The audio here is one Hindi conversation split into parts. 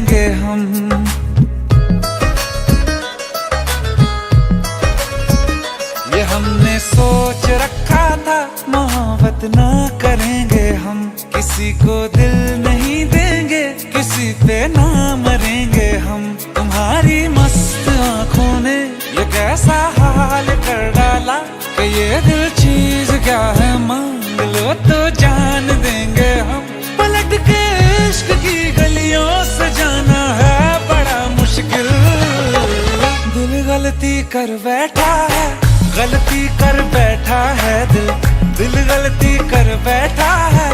करेंगे हम। ये हमने सोच रखा था, मोहब्बत ना करेंगे हम। किसी को दिल नहीं देंगे, किसी पे ना मरेंगे हम। तुम्हारी मस्त आंखों ने ये कैसा हाल कर डाला कि ये दिल चीज क्या है, मांग लो तो जान देंगे हम। पलट के इश्क की गलियों से जाना है बड़ा मुश्किल। दिल गलती कर बैठा है, गलती कर बैठा है दिल। दिल गलती कर बैठा है,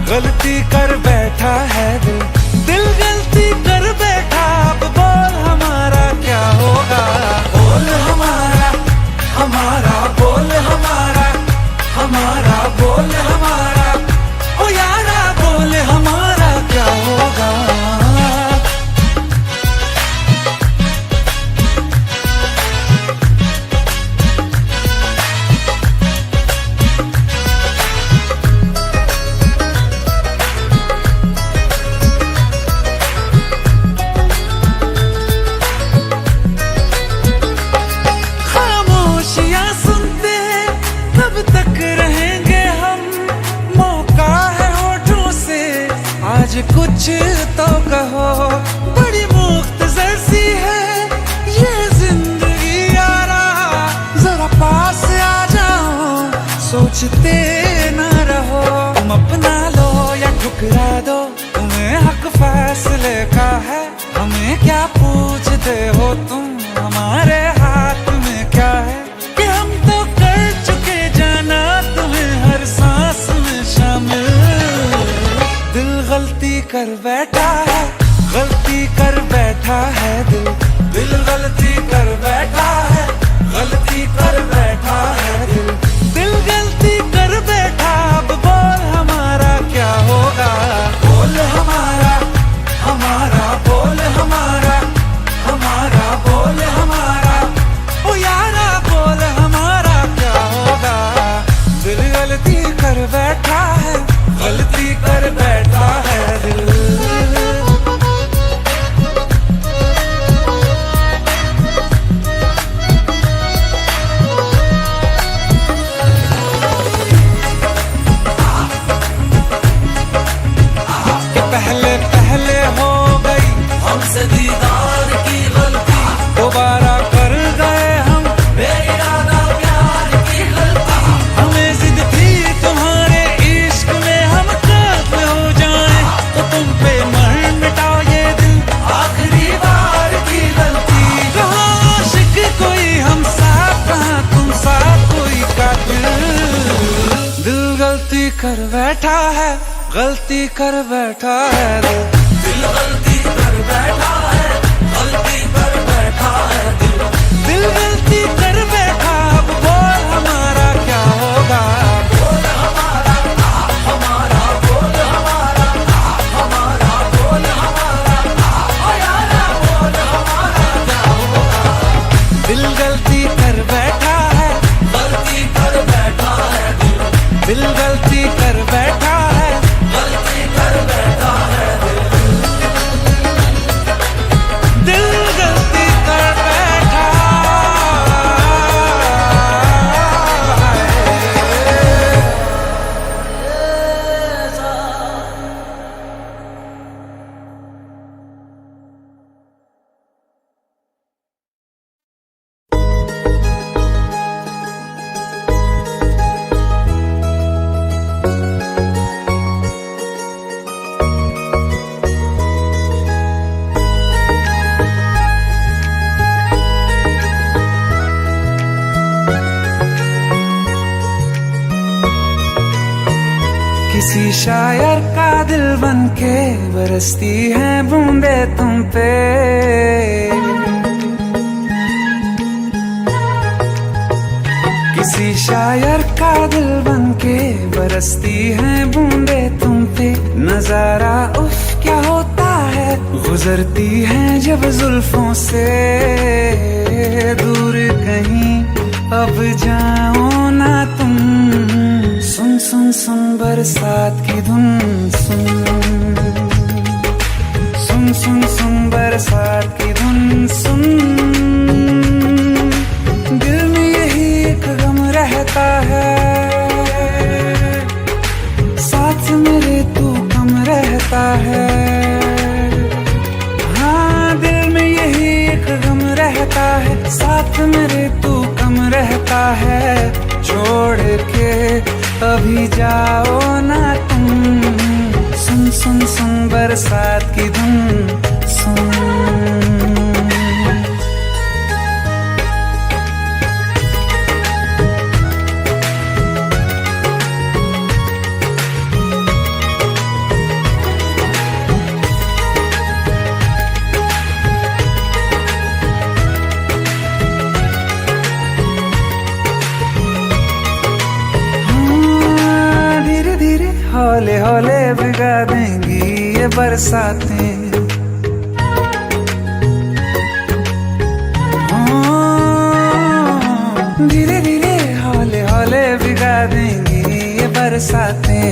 गलती कर बैठा है दिल। दिल गलती कर बैठा, अब बोल हमारा क्या होगा। बोल हमारा, हमारा बोल हमारा, हमारा बोल हमारा। ओ यारा बोल हमारा क्या होगा। कुछ तो कहो, बड़ी मुख्तसर सी है ये जिंदगी यारा। जरा पास आ जाओ, सोचते ना रहो। तुम अपना लो या ठुकरा दो, तुम्हें हक फैसले का है। हमें क्या पूछते हो तुम, हमारे हाथ में क्या है। कि हम तो कर चुके जाना तुम्हें हर सांस में शामिल। दिल गलती कर बैठा है, गलती कर बैठा है दिल। दिल गलती कर बैठा है, गलती कर बैठा है दिल। दिल गलती कर बैठा, अब बोल हमारा क्या होगा। बोल हमारा, हमारा बोल हमारा, हमारा बोल हमारा। ओ यारा बोल हमारा क्या होगा। दिल गलती कर बैठा है, गलती कर बैठा है दिल। पहले पहले हो गई हमसे दीदार की गलती, दोबारा कर गए हम बेइरादा प्यार की गलती। हमें जिद थी तुम्हारे इश्क में हम कब हो जाएं, तो तुम पे मर मिटाओ ये दिल आखिरी बार की गलती। कहाँ आशिक कोई हम साथ, कहाँ तुम साथ कोई कातिल। दिल गलती कर बैठा है, गलती कर बैठा है दिल। दिल गलती कर बैठा है, गलती कर बैठा है दिल। दिल गलती कर बैठा, अब बोल हमारा क्या होगा। बोल हमारा, हमारा बोल हमारा, हमारा बोल हमारा। ओ यारा बोल हमारा क्या होगा। दिल गलती कर बैठा है, गलती कर बैठा है दिल। दिल गलती कर बैठा है, गलती कर बैठा है दिल। दिल गलती कर बैठा किसी शायर का दिल बनके बरसती है बूंदे तुम पे। किसी शायर का दिल बनके बरसती है बूंदे तुम पे। नजारा उफ क्या होता है, गुजरती है जब जुल्फों से। दूर कहीं अब जाओ ना तुम, सुन सुन सुन बरसात की धुन। सुन सुन सुन सुन बरसात की धुन सुन, दिल में यही एक गम रहता है, साथ मेरे तू कम रहता है। हाँ, दिल में यही एक गम रहता है, साथ मेरे तू कम रहता है। छोड़ के अभी जाओ ना तुम, सुन सुन सुन बरसात की धुन सुन। हौले हौले भिगा देंगी ये बरसातें, धीरे धीरे हौले हौले भिगा देंगी ये बरसातें।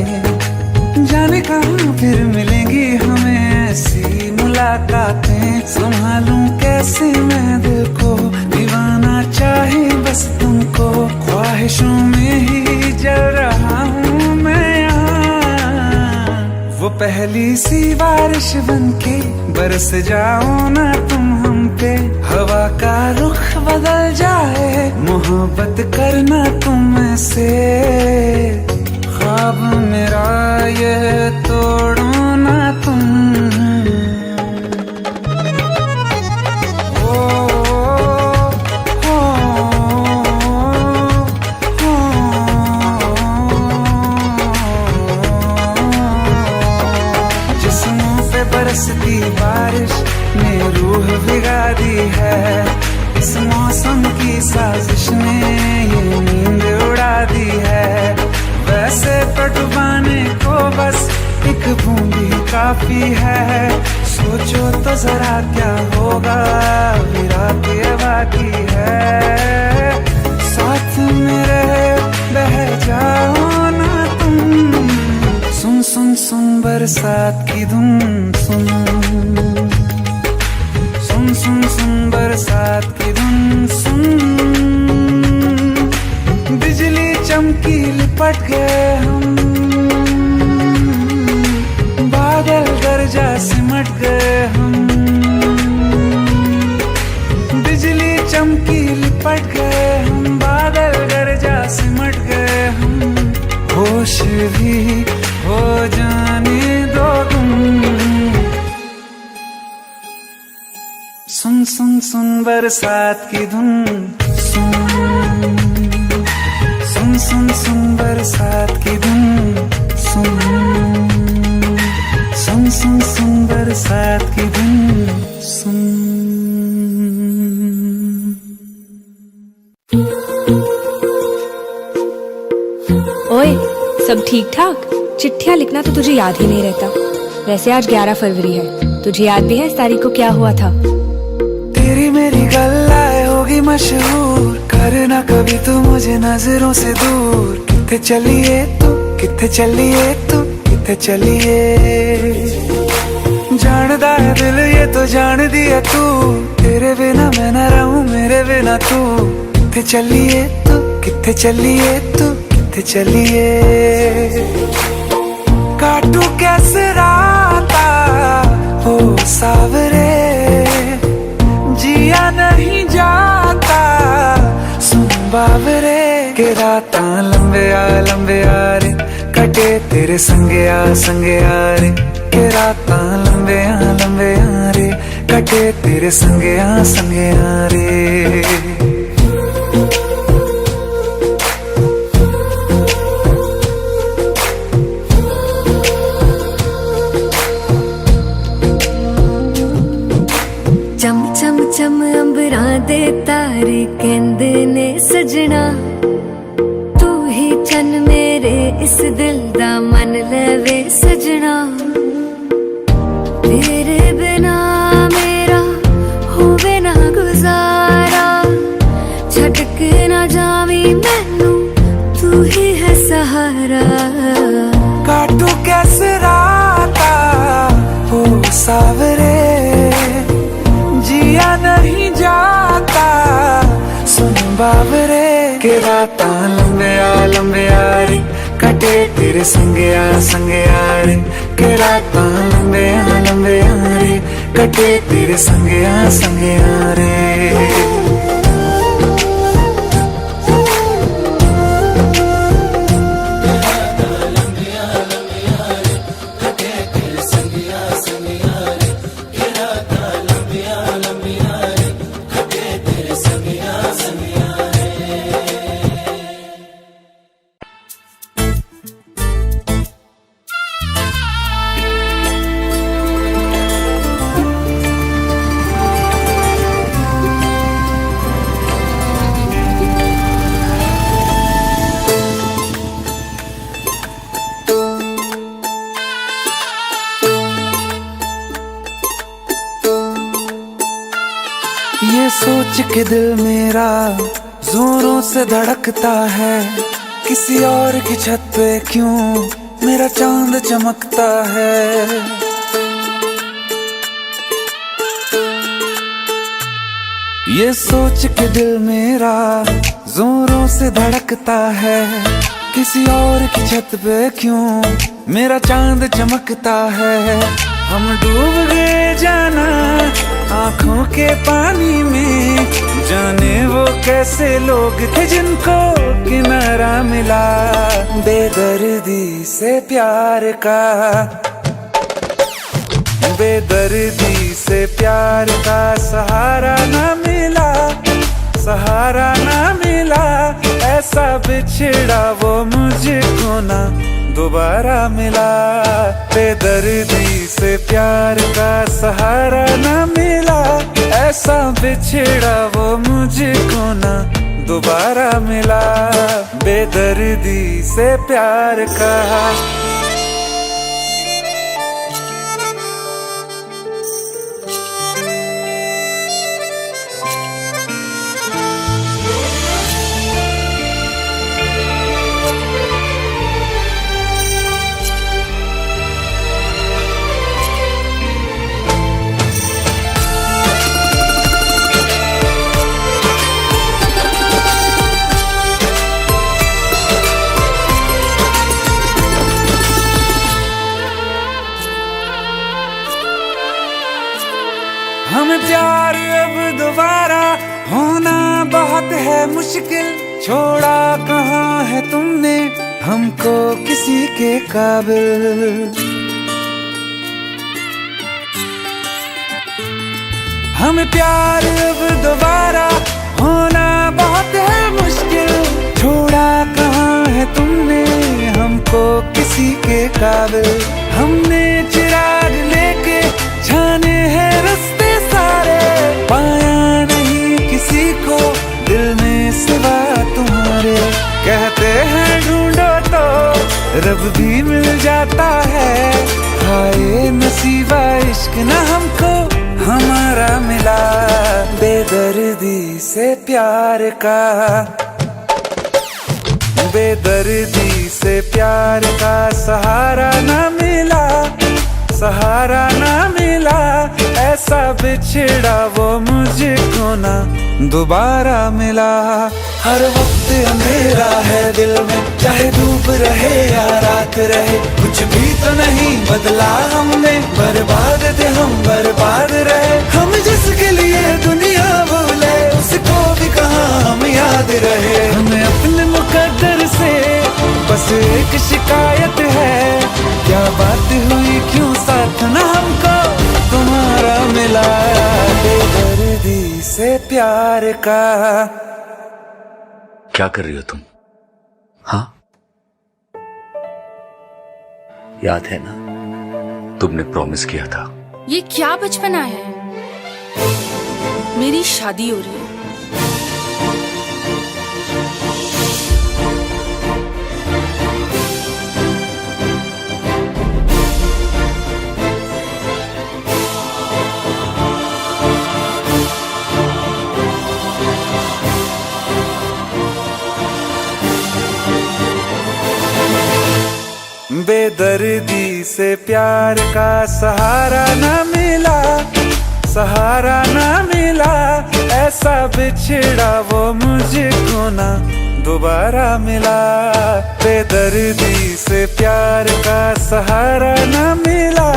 जाने कहाँ फिर मिलेंगी हमें ऐसी मुलाकातें, संभालूं कैसे मैं दिल को, दीवाना चाहे बस तुमको। ख्वाहिशों में ही जल रहा हूँ मैं, वो पहली सी बारिश बनके बरस जाओ ना तुम हम पे। हवा का रुख बदल जाए, मोहब्बत करना तुम से। ख्वाब मेरा ये तोड़ो ना तुम, बरसती बारिश ने रूह भिगा दी है, इस मौसम की साजिश ने ये नींद उड़ा दी है। वैसे तो डुबाने को बस एक बूंद ही काफी है, सोचो तो जरा क्या होगा, अभी रात ये बाकी है। साथ मेरे बह जाओ ना तुम, सुन सुन सुन बरसात की धुन सुन, सुन सुन सुन बरसात की धुन सुन। बिजली चमकी लिपट गए हम, बादल गरजा सिमट गए हम। बिजली चमकी लिपट गए हम, बादल गरजा सिमट गए हम। होश भी हो जाने दो तुम, सुन सुन सुन बरसात की धुन सुन, सुन सुन सुन बरसात की धुन सुन, सुन सुन सुन बरसात की धुन सुन। ओए, सब ठीक ठाक? चिट्ठियाँ लिखना तो तुझे याद ही नहीं रहता। वैसे आज 11 फरवरी है, तुझे याद भी है इस तारीख को क्या हुआ था? तेरी मेरी गल्लाए होगी मशहूर, करना कभी तू मुझे नजरों से दूर। किथे चलिए तू, किथे चलिए तू, किथे चलिए। जानदा है दिल ये तो जान दिया तू, तेरे बिना मैं न रहूं मेरे बिना तू। किथे चलिए तू, किथे चलिए तू, किथे चलिए। काटू कैसे राता हो सावरे, जिया नहीं जाता सुन बावरे। के राता लंबे आ रे, कटे तेरे संगे आ रे। के राता लंबे आ रे, कटे तेरे संगे आ रे। चम चम चम अंबरां दे तारे कहंदे ने सजना, तू ही चन मेरे इस दिल दा मन लवे सजना। तेरे बिना मेरा होवे ना गुजारा, छड़ के ना जावी मैनू तू ही है सहारा। काटू कैसे राता हो सावरे, बाबरे के रातां लंबे आ रे कटे तेरे संगे आ रे के रातां लंबे आ रे कटे तेरे संगे आ रे। ये सोच के दिल मेरा जोरों से धड़कता है, किसी और की छत पे क्यों मेरा चांद चमकता है। ये सोच के दिल मेरा जोरों से धड़कता है, किसी और की छत पे क्यों मेरा चांद चमकता है। हम डूब गए जाना आंखों के पानी में, जाने वो कैसे लोग थे जिनको किनारा मिला। बेदर्दी से प्यार का, बेदर्दी से प्यार का सहारा ना मिला, सहारा ना मिला। ऐसा बिछड़ा वो मुझको ना दोबारा मिला। बेदर्दी से प्यार का सहारा ना मिला, ऐसा बिछड़ा वो मुझको ना दोबारा मिला। बेदर्दी से प्यार का। हमें प्यार अब दोबारा होना बहुत है मुश्किल, छोड़ा कहाँ है तुमने हमको किसी के काबिल। हमें प्यार अब दोबारा होना बहुत है मुश्किल, छोड़ा कहाँ है तुमने हमको किसी के काबिल। हमने चिराग लेके जाने हैं रास्ते सारे, पाया नहीं किसी को दिल में सिवा तुम्हारे। कहते हैं ढूंढो तो रब भी मिल जाता है, हाय नसीबा इश्क ना हमको हमारा मिला। बेदर्दी से प्यार का, बेदर्दी से प्यार का सहारा ना मिला, सहारा ना मिला। ऐसा बिछड़ा वो मुझको ना दोबारा मिला। हर वक्त अंधेरा है दिल में, चाहे धूप रहे या रात रहे, कुछ भी तो नहीं बदला हमने, बर्बाद थे हम बर्बाद रहे। हम जिसके लिए दुनिया भूले उसको भी कहाँ हम याद रहे। हमें अपने मुकद्दर से बस एक शिकायत है, क्या बात हुई क्यों साथ ना हमको तुम्हारा मिला। बेदर्दी से प्यार का। क्या कर रही हो तुम? हाँ, याद है ना तुमने प्रॉमिस किया था। ये क्या बचपना है, मेरी शादी हो रही है। बेदर्दी से प्यार का सहारा ना मिला, सहारा ना मिला। ऐसा ऐसा बिछड़ा वो मुझको ना दोबारा मिला, बेदर्दी से प्यार का सहारा ना मिला,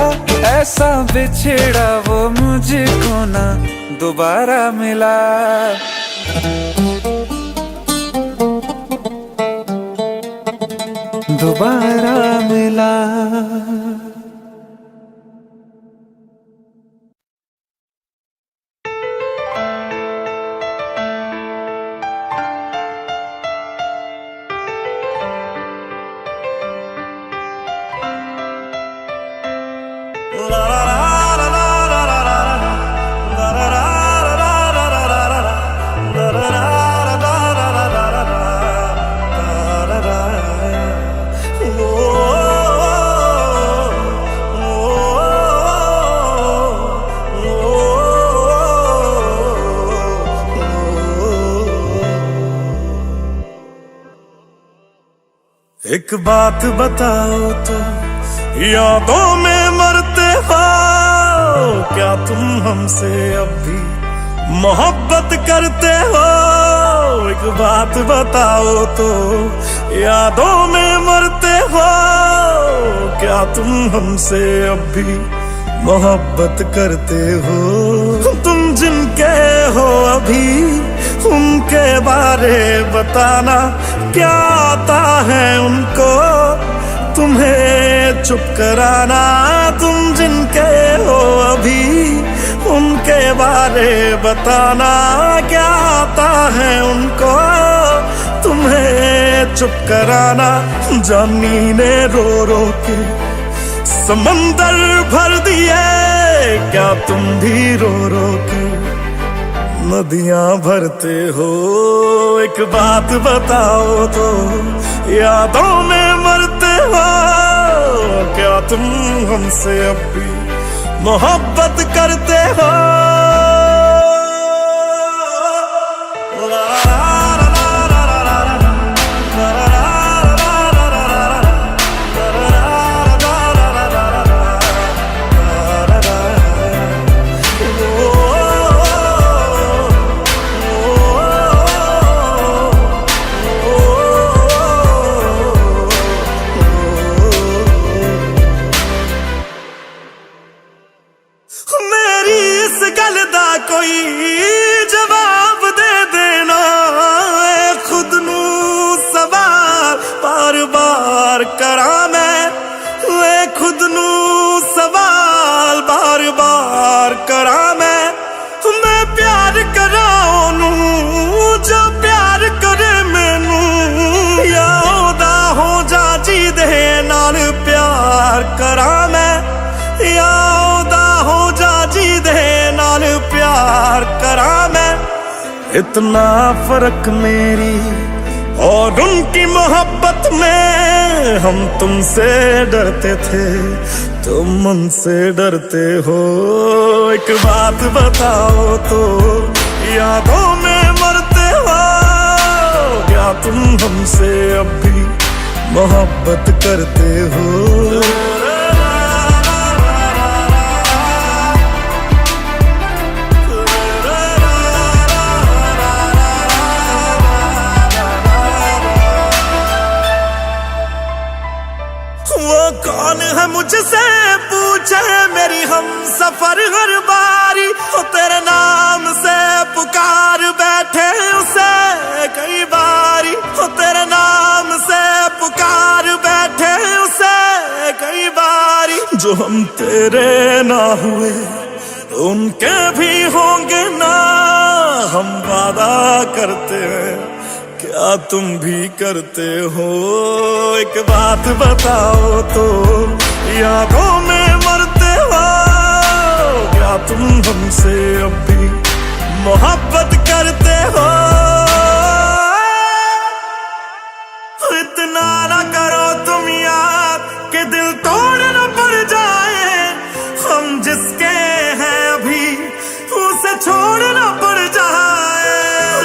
ऐसा बिछड़ा वो मुझको ना दोबारा मिला। दोबारा मिला। एक बात बताओ तो यादों में मरते हो क्या तुम हमसे अब भी मोहब्बत करते हो? एक बात बताओ तो यादों में मरते हो क्या तुम हमसे अब भी मोहब्बत करते हो? तुम जिनके हो अभी उनके बारे बताना, क्या आता है उनको तुम्हें चुप कराना? तुम जिनके हो अभी उनके बारे बताना, क्या आता है उनको तुम्हें चुप कराना? जानी ने रो रो के समंदर भर दिए, क्या तुम भी रो रो के नदियां भरते हो? एक बात बताओ तो यादों में मरते हो क्या तुम हमसे अब भी मोहब्बत करते हो? कोई जवाब दे देना, खुद नू सवाल बार बार करा मैं, खुद नू सवाल बार बार करा मैं प्यार करा नू जो प्यार करे मैनू, या ओदा हो जा जी दे नाल प्यार करा मैं, या ओदा हो जा जी दे नाल प्यार करा मैं। इतना फर्क मेरी और उनकी मोहब्बत में, हम तुमसे डरते थे तुम उनसे डरते हो। एक बात बताओ तो यादों में मरते हो क्या तुम हमसे अब भी मोहब्बत करते हो? कौन है मुझसे पूछे मेरी हम सफर हर बारी, हो तेरे नाम से पुकार बैठे उसे कई बारी, हो तेरे नाम से पुकार बैठे उसे कई बारी। जो हम तेरे ना हुए उनके भी होंगे ना, हम वादा करते हैं क्या तुम भी करते हो? एक बात बताओ तो यादों में मरते हो क्या तुम हमसे अब भी मोहब्बत करते हो? इतना ना करो तुम याद कि दिल तोड़ न पड़ जाए, हम जिसके हैं अभी उसे छोड़ न पड़ जाए।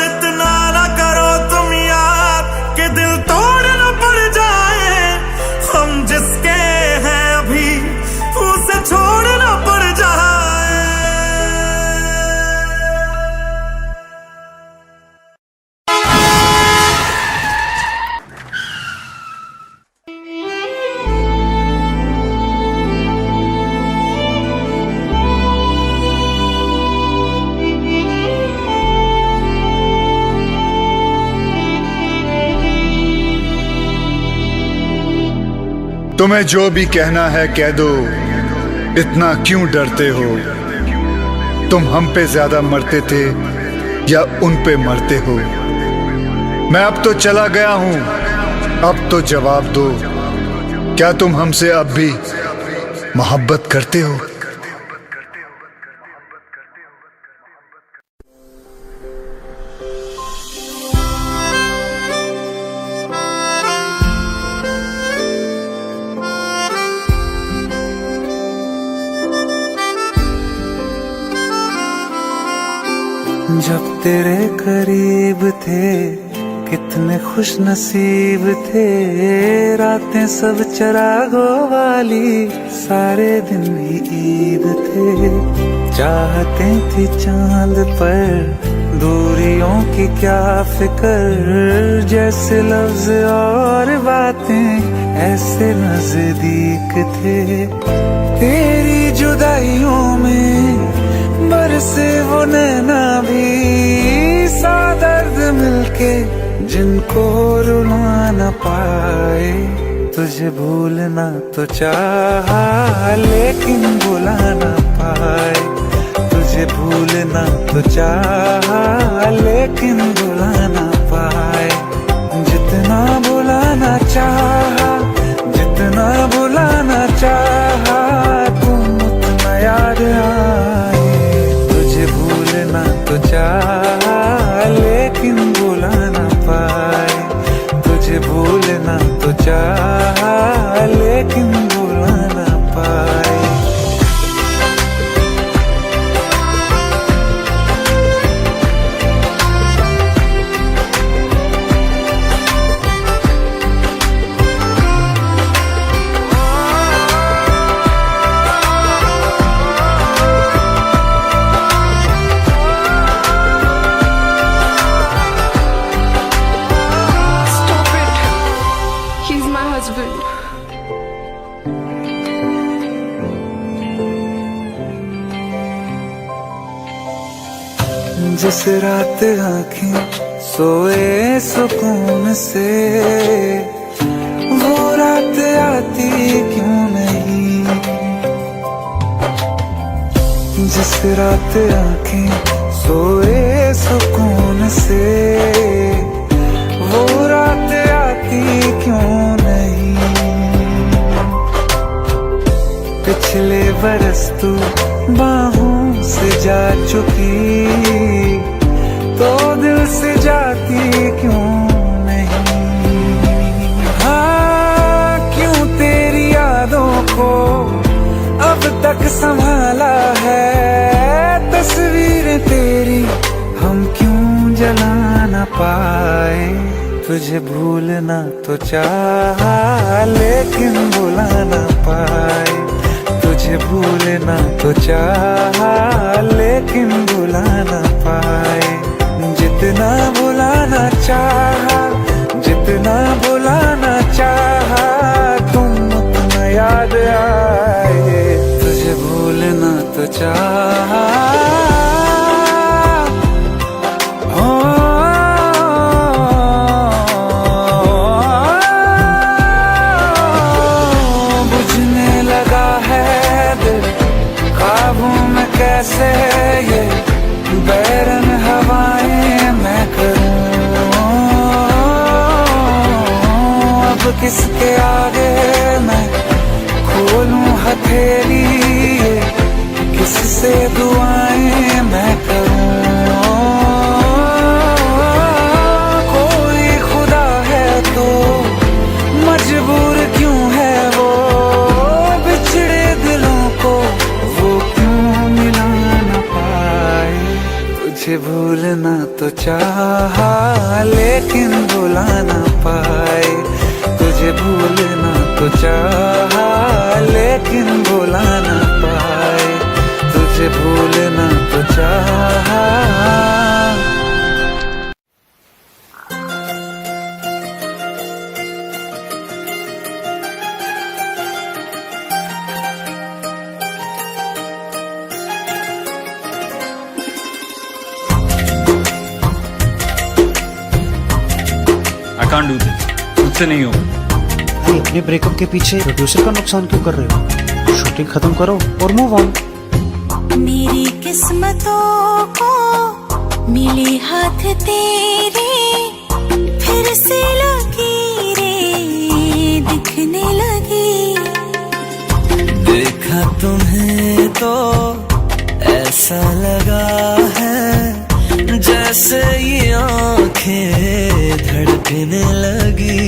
इतना ना करो तुम याद कि दिल तोड़ न पड़ जाए, हम जिसके हैं अभी उसे छोड़ न पड़ जाए। तुम्हें जो भी कहना है कह दो, इतना क्यों डरते हो? तुम हम पे ज्यादा मरते थे या उन पे मरते हो? मैं अब तो चला गया हूं, अब तो जवाब दो, क्या तुम हमसे अब भी मोहब्बत करते हो? जब तेरे करीब थे कितने खुश नसीब थे, रातें सब चरागों वाली, सारे दिन ही ईद थे। चाहते थी चांद पर दूरियों की क्या फिक्र, जैसे लफ्ज और बातें ऐसे नजदीक थे। तेरी जुदाइयों में बरसे वो नैना भी, सा दर्द मिलके जिनको रुला न पाए। तुझे भूलना तो चाहा लेकिन भुला न पाए, तुझे भूलना तो चाहा लेकिन भुला न पाए। जितना भुलाना चाहा, जितना भुलाना चाहा, तुम उतना याद आए। तुझे भूलना तो चाहा लेकिन भुला न पाए, तुझे भूलना तो चाहा लेकिन भुला न पाए। जिस रात आँखें सोए सुकून से, वो रात आती क्यों नहीं? जिस रात आँखें सोए सुकून से, वो रात आती क्यों नहीं? पिछले बरस तू बाहों से जा चुकी, तो दिल से जाती क्यों नहीं? हाँ, क्यों तेरी यादों को अब तक संभाला है? तस्वीरें तेरी हम क्यों जला न पाए? तुझे भूलना तो चाहा लेकिन भुला न पाए, तुझे भूलना तो चाहा लेकिन भुला न पाए। जितना भुलाना चाहा, जितना भुलाना चाहा, तुम उतना याद आए। तुझे भूलना तो चाहा, बुझने लगा है दिल काबू में कैसे, ये बैरन हवाएं मैं करूं। अब किसके आगे मैं खोलूं हथेली, किससे दुआएं मैं करूं। कोई खुदा है तो मजबूर क्यों है वो, बिछड़े दिलों को वो क्यों मिला न पाए। तुझे भूलना तो चाहा लेकिन भुला न पाए, तुझे भूलना तो चाहा लेकिन भुला न पाए, तुझे भूलना तो चाहा। I can't do this. मुझसे नहीं होगा। भाई अपने ब्रेकअप के पीछे प्रोड्यूसर का नुकसान क्यों कर रहे हो? शूटिंग खत्म करो और मूव ऑन। मेरी किस्मतों को मिले हाथ तेरे, फिर से लकीरें दिखने लगी। देखा तुम्हें तो ऐसा लगा है जैसे ये आंखें धड़कने लगी।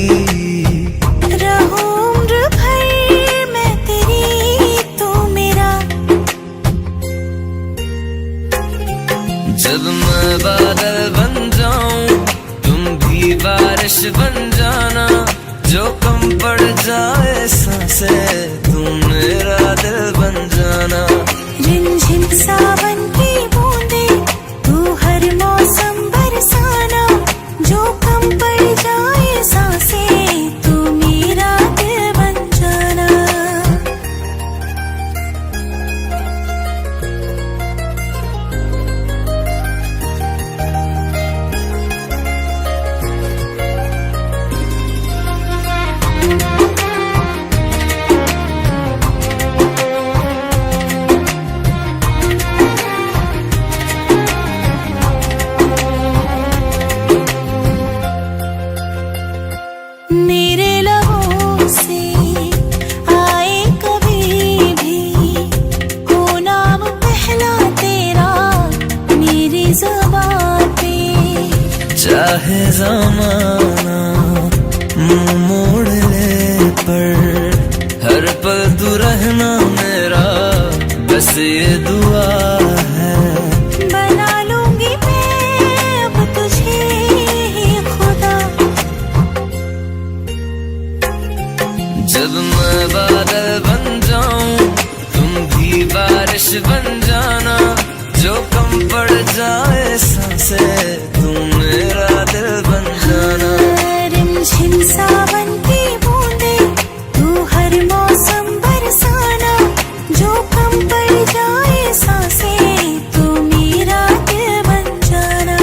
रहूं उम्र भर मैं तेरी, तू मेरा। जब मैं बादल बन जाऊं तुम भी बारिश बन जाना, जो कम पड़ जाए सांसें तुम मेरा दिल बन जाना। रिमझिम सावन की बूंदे तू हर मौसम बरसाना, जो कम पड़ जाए सांसें तू मेरा दिल बन जाना। मेरे लबों से आए कभी भी हो नाम पहला तेरा मेरी ज़ुबान पे। चाहे ज़माना मुंह मोड़ ले पर हर पल तू रहना मेरा, बस ये दुआ है। बना लूंगी मैं अब तुझे ही खुदा। जब मैं बादल बन जाऊं तुम भी बारिश बन जाना, जो कम पड़ जाए सांसें तुम मेरा दिल बन जाना। रिमझिम सावन की बूंदे तू हर मौसम बरसाना, जो कम पड़ जाए सांसें तू मेरा दिल बन जाना।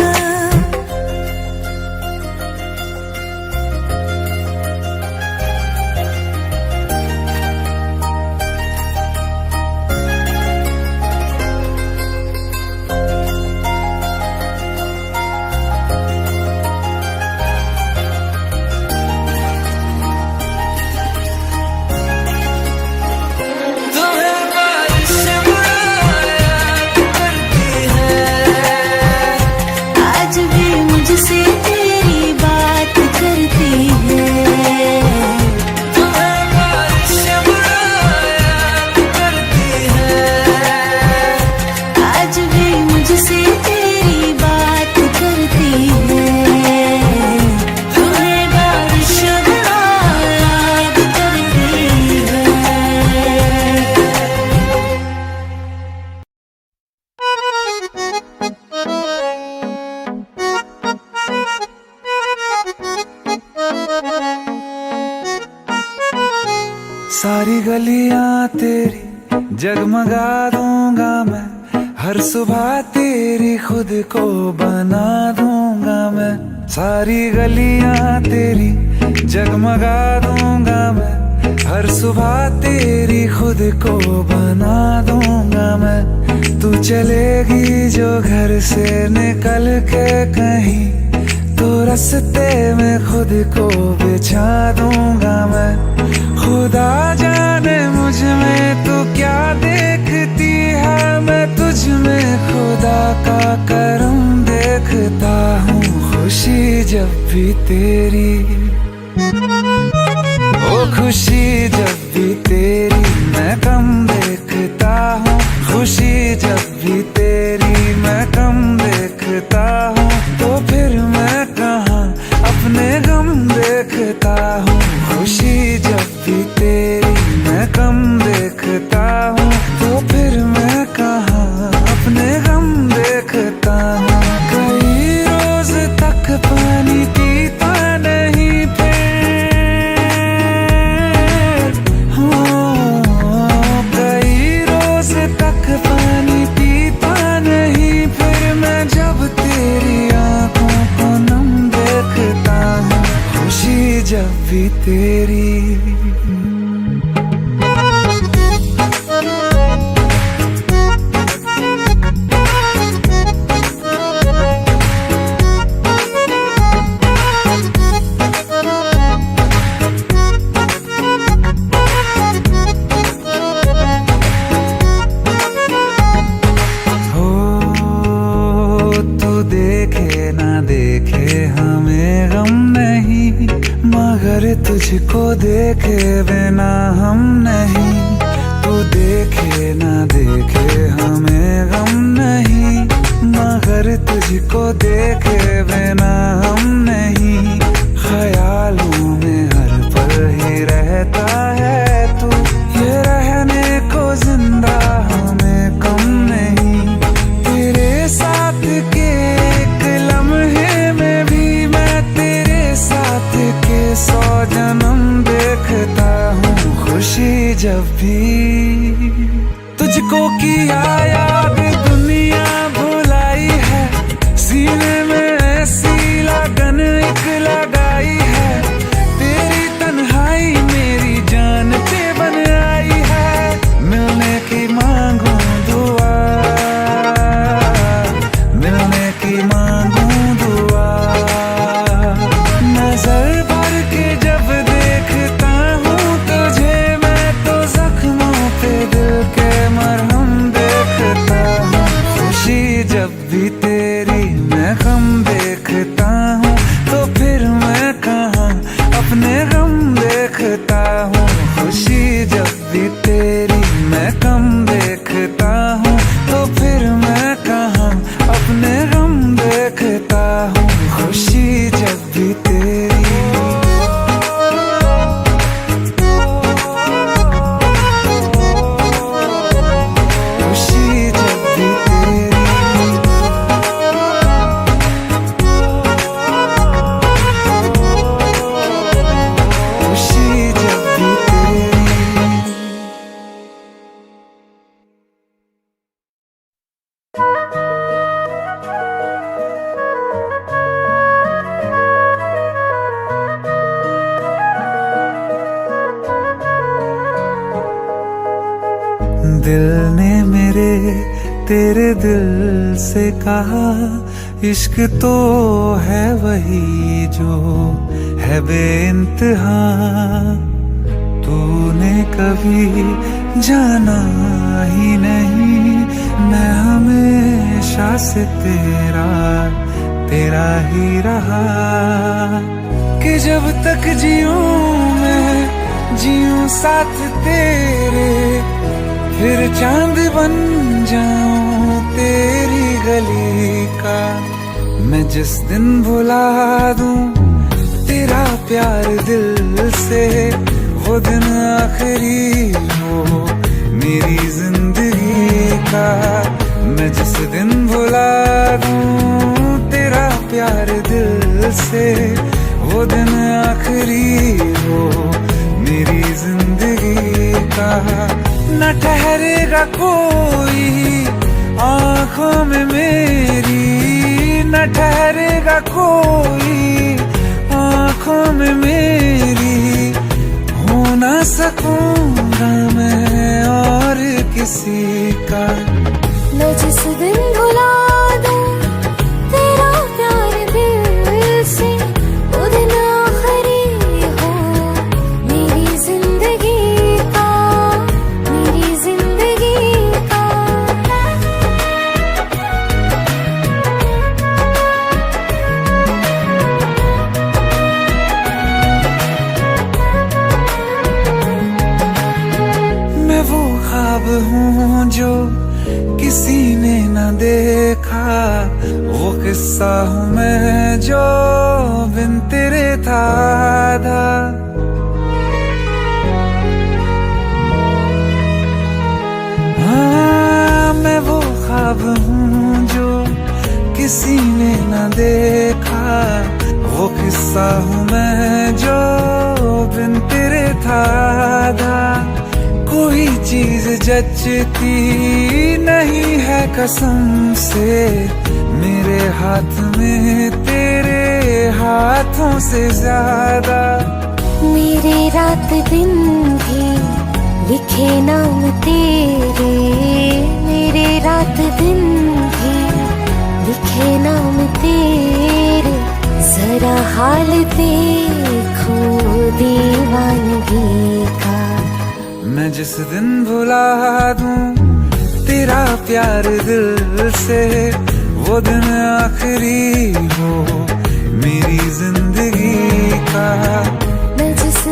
तुम्हें बारिश याद करती है, आज भी मुझसे तेरी बात करती है। तुम्हें बारिश याद करती है, आज भी मुझसे तेरी बात करती है। तुम्हें बारिश याद करती है। सारी गलियां तेरी जगमगा दूंगा मैं, हर सुबह तेरी खुद को बना दूंगा मैं। सारी गलियां तेरी जगमगा दूंगा मैं, हर सुबह तेरी खुद को बना दूंगा मैं। तू चलेगी जो घर से निकल के कहीं, तो रास्ते में खुद को बिछा दूंगा मैं। खुदा जाने मुझ में तू क्या देखती है, मैं तुझ में खुदा का करम देखता हूँ। खुशी जब भी तेरी, ओ खुशी जब भी तेरी मैं कम देखता हूँ। खुशी जब भी तेरी मैं कम देखता हूँ, तो फिर मैं कहाँ अपने गम देखता हूँ। खुशी जब भी तेरी मैं कम देखता हूँ, तो फिर मैं कहाँ अपने गम देखता हूँ। कई रोज तक पानी पीता नहीं फिर, कई रोज तक पानी पीता नहीं फिर, मैं जब तेरी आंखों को नम देखता हूँ। खुशी जब भी तेरी तुझको देखे बिना हम नहीं, तू देखे ना देखे हमें गम नहीं, मगर तुझको देखे बिना हम नहीं, ख्यालों में हर पल ही रहता है तू, ये रहने को जिंदा हमें कम नहीं, तेरे साथ के एक लम्हे में भी मैं तेरे साथ के 100 जन्म देखता हूँ, खुशी जब भी तुझको किया याद दुनिया भुलाई है, सीने में ऐसी लगन एक लगाई है, तेरी तन्हाई मेरी जान पे बन आई है, मिलने की मांगू दुआ, मिलने की मांगू दुआ, नजर भर के जब देखता हूँ तुझे मैं तो जख्मों पे दिल के मरहम देखता हूँ, खुशी जब भी तेरी मैं गम देखता हूँ, तो फिर मैं कहाँ अपने गम देखता हूँ, खुशी जब भी तेरी मैं गम देखता हूँ, तो फिर मैं कहाँ अपने गम देखता हूँ, खुशी जब भी तेरी, खुशी जब भी तेरी, खुशी जब भी तेरी। दिल ने मेरे तेरे दिल से कहा, इश्क तो है वही जो है बेइंतहा, तूने कभी जाना ही नहीं, मैं हमेशा से तेरा तेरा ही रहा, कि जब तक जीऊं मैं जीऊं साथ तेरे, फिर चांद बन जाऊं तेरी गली का, मैं जिस दिन भुला दूं तेरा प्यार दिल से, वो दिन आखिरी हो मेरी जिंदगी का, मैं जिस दिन भुला दूं तेरा प्यार दिल से, वो दिन आखिरी हो मेरी जिंदगी का, न ठहरेगा कोई आँखों में मेरी, न ठहरेगा कोई आँखों में मेरी, हो ना सकूंगा मैं और किसी का, मैं जिस दिन भुला दूं तेरा प्यार दिल से, वो दिन आखिरी हो मेरी जिंदगी का, मेरी जिंदगी का। मैं वो ख्वाब हूँ जो किसी ने न देखा, वो किस्सा हूँ मैं जो बिन तेरे था आधा, हाँ मैं वो ख्वाब हूँ जो किसी ने न देखा, वो किस्सा हूँ मैं जो बिन तेरे था आधा, कोई चीज जचती नहीं है कसम से, मेरे हाथ में तेरे हाथों से ज्यादा, मेरे रात दिन भी लिखे नाम तेरे, मेरे रात दिन भी लिखे नाम तेरे, जरा हाल देखो दीवानगी का, मैं जिस दिन भुला दूं तेरा प्यार दिल से, वो दिन आखिरी हो मेरी जिंदगी का, मैं जिस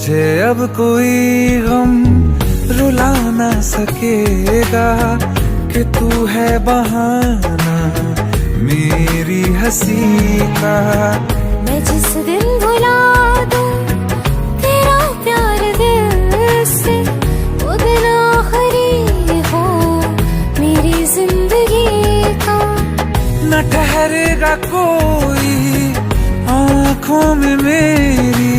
मुझे अब कोई गम रुला ना सकेगा कि तू है बहाना मेरी हंसी का। मैं जिस दिन भुला दूं तेरा प्यार दिल से, वो दिन आखिरी हो मेरी जिंदगी का। न ठहरेगा कोई आँखों में मेरी,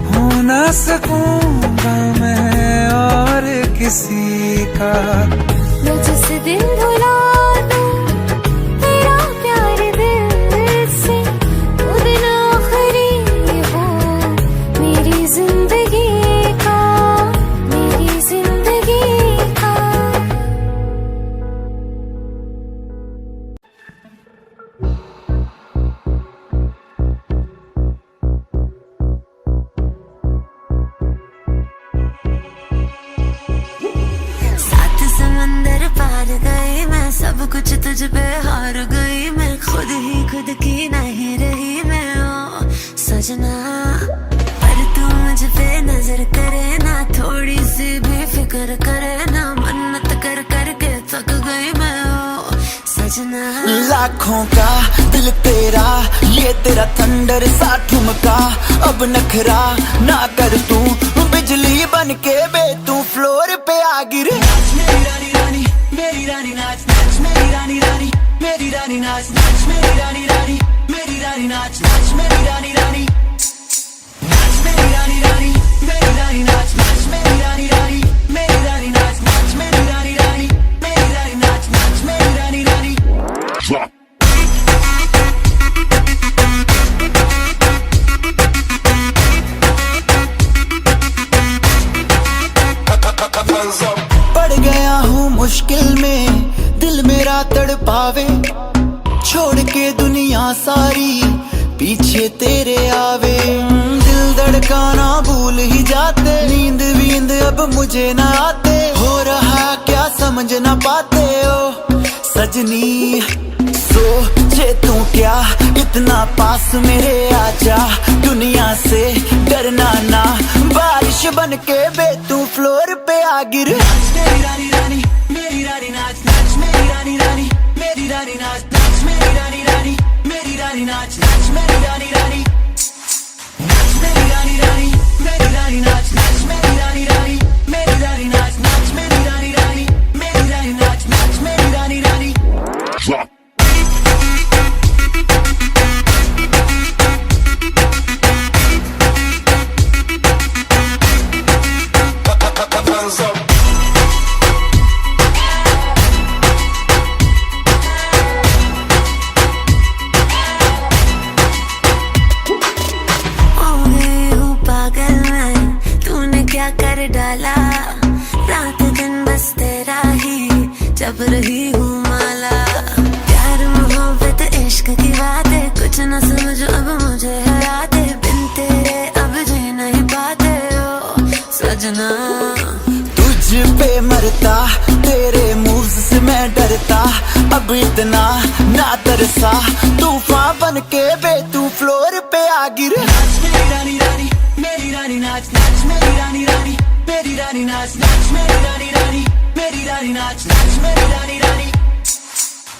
हो ना सकूंगा मैं और किसी का। मैं जिस दिन भुला दूं तेरा प्यार दिल से, वो दिन आखिरी हो मेरी जिंदगी का, मेरी जिंदगी का। सात समंदर पार गई मैं, सब कुछ तुझ पे हार गई मैं, खुद ही खुद की नहीं रही मैं ओ सजना। पर तू मुझ पे नजर करे ना, थोड़ी सी भी फिक्र करे ना, मन्नत कर करके थक गई मैं ओ सजना। लाखों का दिल तेरा, ये तेरा थंडर सा ठुमका, अब नखरा ना कर तू, बिजली बन के बे तू फ्लोर पे आ गिरे। मेरी रानी रानी मेरी रानी नाच नाच, मेरी रानी रानी मेरी रानी नाच नाच, मेरी रानी रानी मेरी रानी नाच नाच, मेरी रानी रानी नाच, मेरी रानी रानी मेरी रानी नाच नाच, मेरी रानी रानी मेरी रानी नाच नाच, मेरी रानी रानी मेरी रानी नाच नाच, मेरी रानी रानी। पड़ गया हूँ मुश्किल में, दिल मेरा तड़पावे, छोड़ के दुनिया सारी पीछे तेरे आवे। दिल धड़काना भूल ही जाते, नींद वींद अब मुझे ना आते, हो रहा क्या समझ ना पाते ओ सजनी। सोचे तू क्या इतना पास मेरे आजा, दुनिया से डरना ना, बारिश बन के बे तू फ्लोर पे आ गिर। मेरी रानी रानी मेरी रानी नाच नाच, मेरी रानी रानी मेरी रानी नाच नाच, मेरी रानी रानी मेरी रानी नाच नाच, मेरी रानी रानी नाच, मेरी रानी रानी मेरी रानी नाच नाच, मेरी रानी रानी मेरी रानी नाच नाच, मेरी रानी रानी मेरी रानी नाच नाच, मेरी रानी रानी। डाला रात दिन बस तेरा ही जब रही हूँ माला, प्यार मोहब्बत इश्क की बातें कुछ न समझ अब मुझे हराते, बिन तेरे अब जी नहीं पाते ओ सजना। तुझ पे मरता तेरे मूव्स से मैं डरता, अब इतना ना तरसा, तूफान बन के बे तू फ्लोर पे आ गिर। मेरी रानी रानी मेरी रानी नाच नाच, मेरी रानी रानी मेरी रानी नाच नाच, मेरी रानी रानी मेरी रानी नाच नाच, मेरी रानी रानी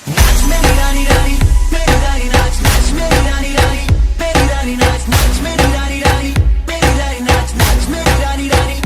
नाच, मेरी रानी रानी मेरी रानी नाच नाच, मेरी रानी रानी मेरी रानी नाच नाच, मेरी रानी रानी मेरी रानी नाच नाच, मेरी रानी रानी।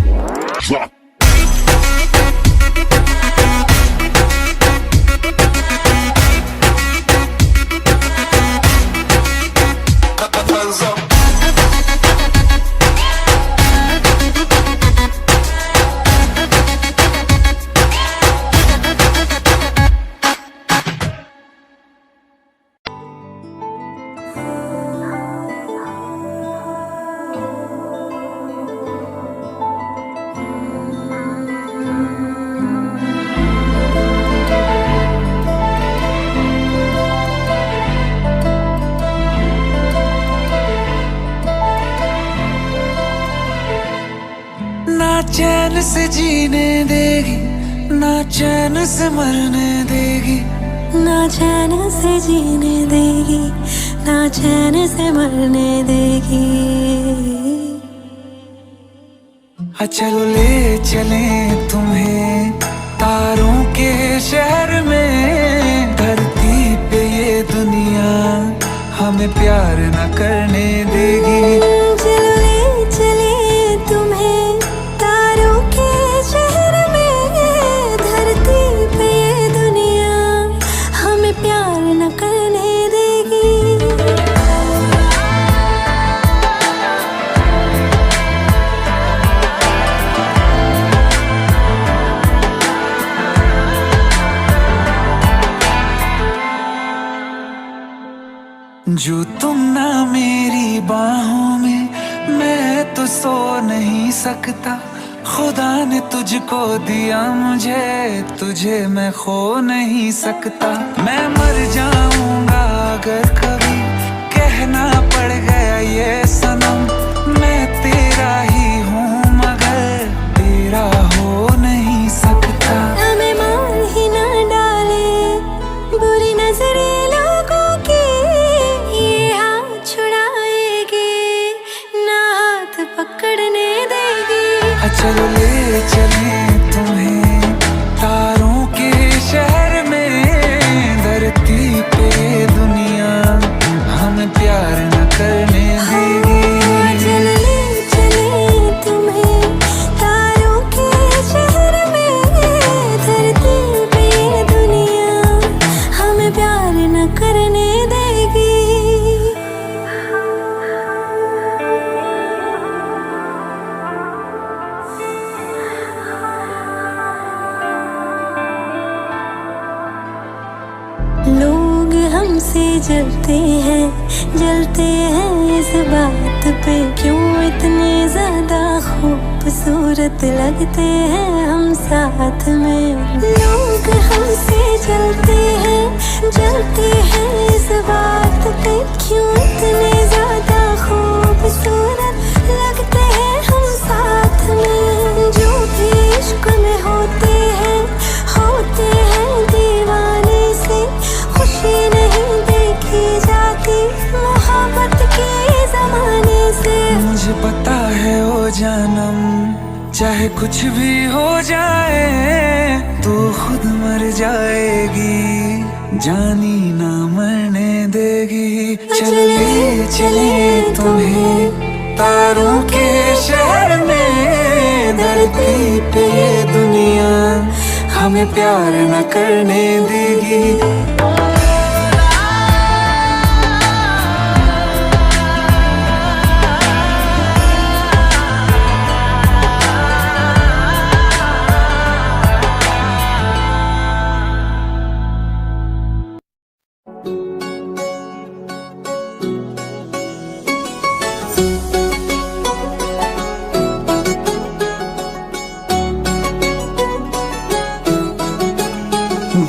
चैन से जीने देगी ना चैन से मरने देगी, ना चैन से जीने देगी ना चैन से मरने देगी। चलो ले चले तुम्हें तारों के शहर में। धरती पे ये दुनिया हमें प्यार न करने देगी। चलो ले चले तुम्हें तारों के शहर में। धरती पे ये दुनिया हमें प्यार न करने देगी। जो तुम ना मेरी बाहों में, मैं तो सो नहीं सकता। खुदा ने तुझको दिया मुझे, तुझे मैं खो नहीं सकता। मैं मर जाऊंगा अगर कभी कहना पड़ गया ये सनम। मैं तेरा ही हूँ मगर तेरा हो नहीं सकता। हमें मार ही ना डाले बुरी नजरे लोगों की, ये हाथ छुड़ाएगी ना हाथ पकड़ने देगी। चलो ले चले तुम्हें तारों के शहर में। धरती पे दुनिया हमें प्यार न करने देगी। चलो ले चले तुम्हें तारों के शहर में। धरती पे दुनिया हमें प्यार न करने देगी। लोग हमसे जलते हैं इस बात पे। क्यों इतने ज्यादा खूबसूरत लगते हैं हम साथ में। लोग हमसे जलते हैं इस बात पे। क्यों इतने ज्यादा खूबसूरत लगते हैं हम साथ में। जो भी इश्क में होते हैं दीवाने से। खुशी नहीं देखी जाती मोहब्बत के ज़माने से। मुझे पता है ओ जानम, चाहे कुछ भी हो जाए तू खुद मर जाएगी, जानी ना मरने देगी। चलो ले चले तुम्हें तारों के शहर में। धरती पे ये दुनिया हमें प्यार न करने देगी।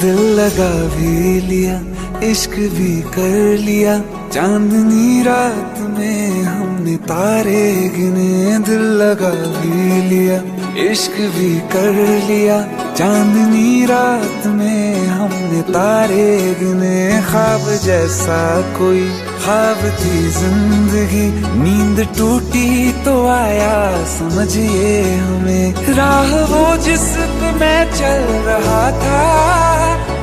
दिल लगा भी लिया, इश्क भी कर लिया। चांदनी रात में हमने तारे गिने। दिल लगा भी लिया, इश्क भी कर लिया। चांदनी रात में हमने तारे गिने। ख्वाब जैसा कोई ख्वाब थी जिंदगी। नींद टूटी तो आया समझिए हमें। राह वो जिस पे मैं चल रहा था,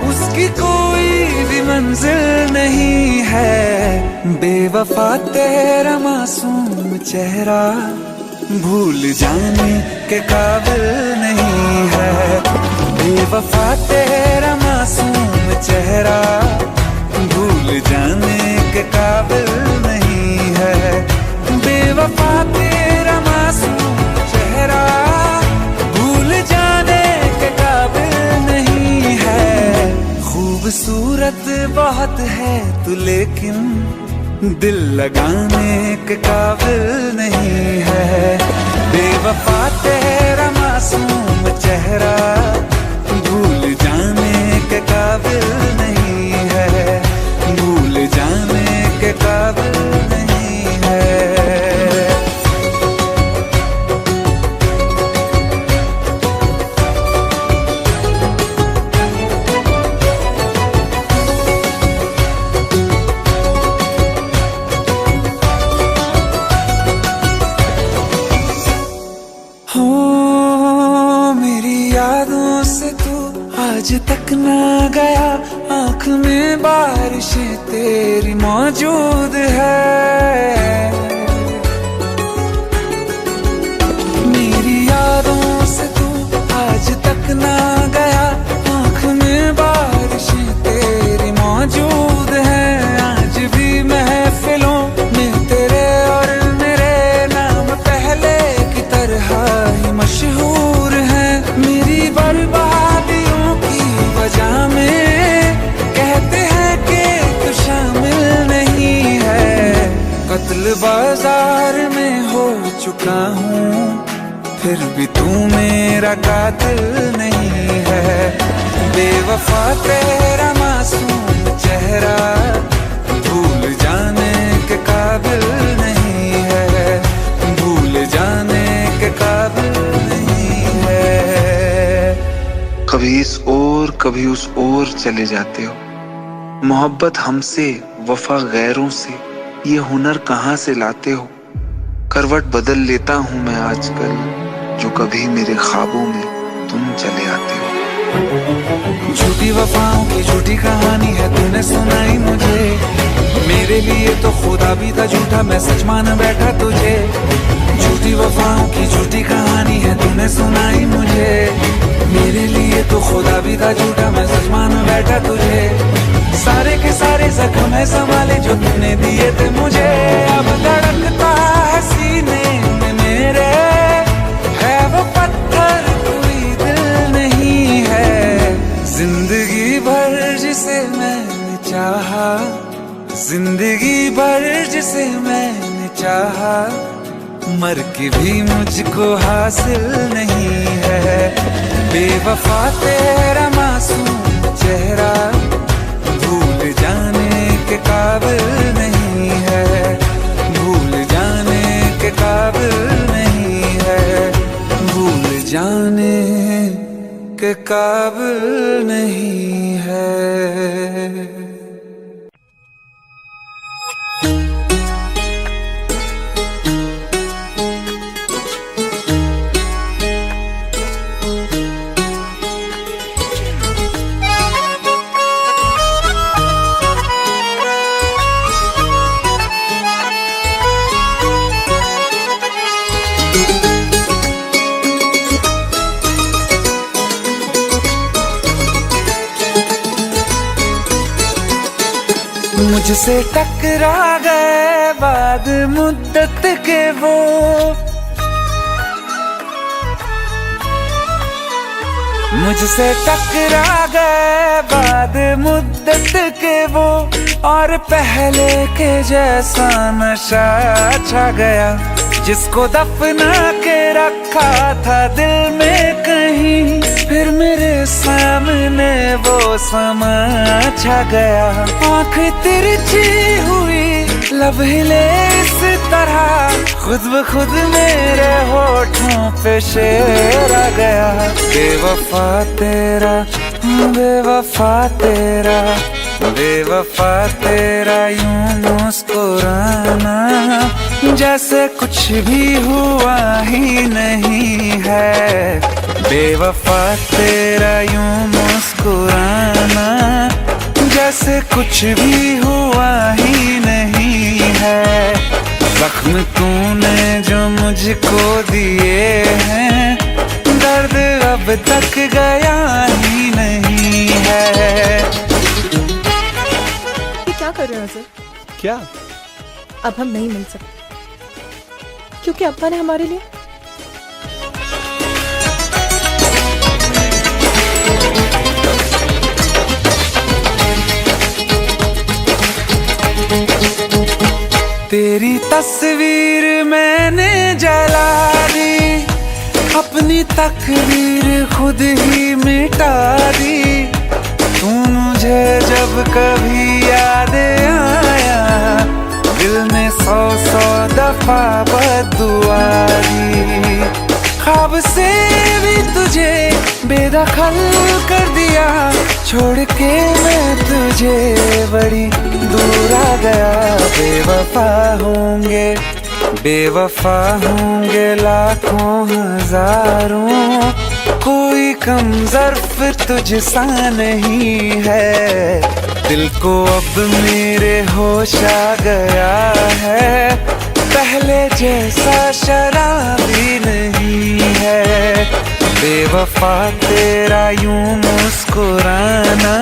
उसकी कोई भी मंजिल नहीं है। बेवफा तेरा मासूम चेहरा भूल जाने के काबिल नहीं है। बेवफा तेरा मासूम चेहरा भूल जाने के काबिल नहीं है। बेवफा तेरा मासूम चेहरा भूल जाने के काबिल नहीं है। खूबसूरत बहुत है तू लेकिन दिल लगाने के काबिल नहीं है। बेवफा तेरा मासूम चेहरा भूल जाने के काबिल नहीं है। भूल जाने के काबिल नहीं है। हो मेरी यादों से तू आज तक ना गया, आंख में बारिशें तेरी मौजूद है। मेरी यादों से तू आज तक ना गया, आंख में बारिशें तेरी मौजूद है। आज भी महफिलों में तेरे और मेरे नाम पहले की तरह ही मशहूर है। मेरी बर्बादियों की वजह में कहते हैं कि तू शामिल नहीं है। कत्ल बाजार में हो चुका हूँ, फिर भी तू मेरा कातिल नहीं है। बेवफा तेरा मासूम चेहरा भूल जाने के काबिल नहीं है, भूल जाने के काबिल नहीं है। कभी इस ओर कभी उस ओर चले जाते हो, मोहब्बत हमसे वफा गैरों से, ये हुनर कहाँ से लाते हो। करवट बदल लेता हूँ मैं आजकल, जो कभी मेरे ख्वाबों में तुम चले आते हो। झूठी वफाओं की झूठी कहानी है तूने सुनाई मुझे, मेरे लिए तो खुदा भी था झूठा, मैं सच मान बैठा तुझे। झूठी वफाओं की झूठी कहानी है तूने सुनाई मुझे, मेरे लिए तो खुदा भी था झूठा, मैं सच मान बैठा तुझे। सारे के सारे जख्म है संभाले जो तूने दिए थे मुझे, अब धड़कता है सीने में मेरे, है वो पत्थर कोई दिल नहीं है। जिंदगी भर जिसे मैंने चाहा, जिंदगी भर जिसे मैंने चाहा, मर के भी मुझको हासिल नहीं है। बेवफा तेरा मासूम चेहरा भूल जाने के काबिल नहीं है, भूल जाने के काबिल नहीं है, भूल जाने के काबिल नहीं है। मुझसे टकरा गए बाद मुद्दत के वो, मुझसे टकरा गए बाद मुद्दत के वो, और पहले के जैसा नशा छा गया। जिसको दफना के रखा था दिल में कहीं, फिर मेरे सामने वो समा छा गया। आँख तिरछी हुई लब हिले इस तरह, खुद ब खुद मेरे होठों पे शेर आ गया। बेवफा तेरा, बेवफा तेरा, बेवफा तेरा यूं मुस्कुराना, जैसे कुछ भी हुआ ही नहीं है। बेवफा तेरा यूं मुस्कुराना, जैसे कुछ भी हुआ ही नहीं है। जख्म तूने जो मुझको दिए हैं, दर्द अब तक गया ही नहीं है। क्या कर रहे हो सर? क्या? अब हम नहीं मिल सकते क्योंकि अब्बा ने हमारे लिए तेरी तस्वीर मैंने जला दी, अपनी तकदीर खुद ही मिटा दी। तू मुझे जब कभी याद आया, दिल ने 100 दफा बद्दुआ दी। ख्वाब से भी तुझे बेदखल कर दिया, छोड़ के मैं तुझे बड़ी दूर आ गया। बेवफा होंगे बेवफा होंगे लाखों हजारों, कोई कम ज़र्फ तुझसा नहीं है। दिल को अब मेरे होश आ गया है, पहले जैसा शराबी नहीं है। बेवफा तेरा यूं मुस्कुराना,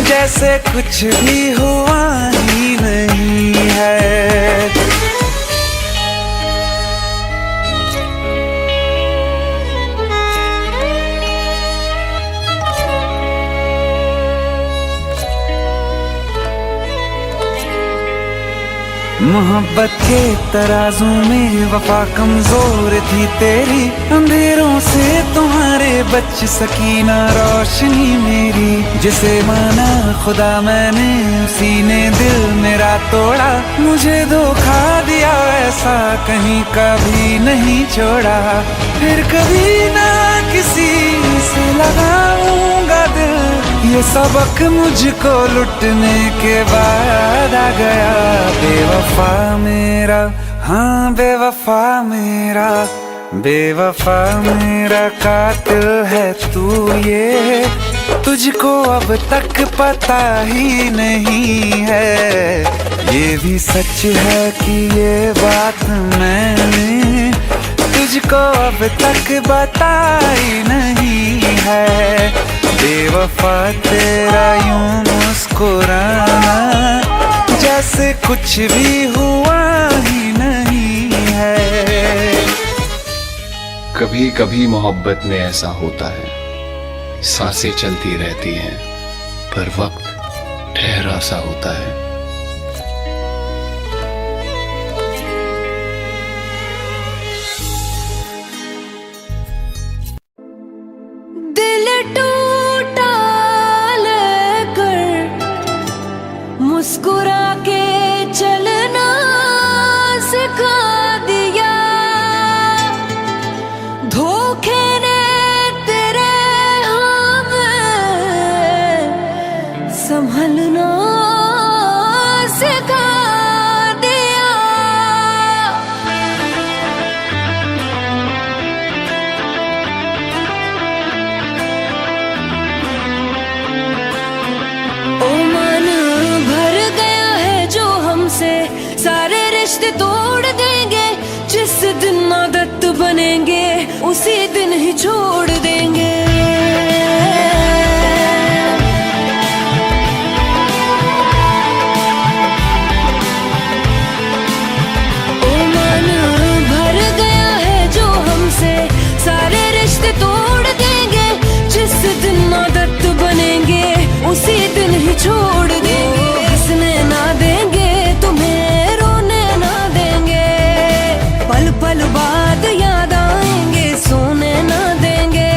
जैसे कुछ भी हुआ ही नहीं है। मोहब्बत के तराजू में वफा कमजोर थी तेरी, अंधेरों से तुम्हारे बच सकी ना रोशनी मेरी। जिसे माना खुदा मैंने उसी ने दिल मेरा तोड़ा, मुझे धोखा दिया ऐसा कहीं कभी नहीं छोड़ा। फिर कभी ना किसी से लगाऊंगा दिल, ये सबक मुझको लुटने के बाद आ गया। बेवफा मेरा, हाँ बेवफा मेरा, बेवफा मेरा कातिल है तू, ये तुझको अब तक पता ही नहीं है। ये भी सच है कि ये बात मैंने तुझको अब तक बताई नहीं है। बेवफा तेरा यूं मुस्कुराना, जैसे कुछ भी हुआ ही नहीं है। कभी कभी मोहब्बत में ऐसा होता है, सांसें चलती रहती हैं पर वक्त ठहरा सा होता है। दिल टूटा लेकर मुस्कुरा के चलना सिखा दिया, धोखे ने तेरे हमें संभलना सिखा दिया। ओ मन भर गया है जो हमसे, सारे रिश्ते तोड़ देंगे। जिस दिन आदत बनेंगे उसी दिन ही छोड़ देंगे। ओ मन भर गया है जो हमसे, सारे रिश्ते तोड़ देंगे। जिस दिन आदत बनेंगे उसी दिन ही छोड़ देंगे। हंसने ना देंगे तुम्हें, रोने ना देंगे, पल पल बाद याद आएंगे, सोने ना देंगे।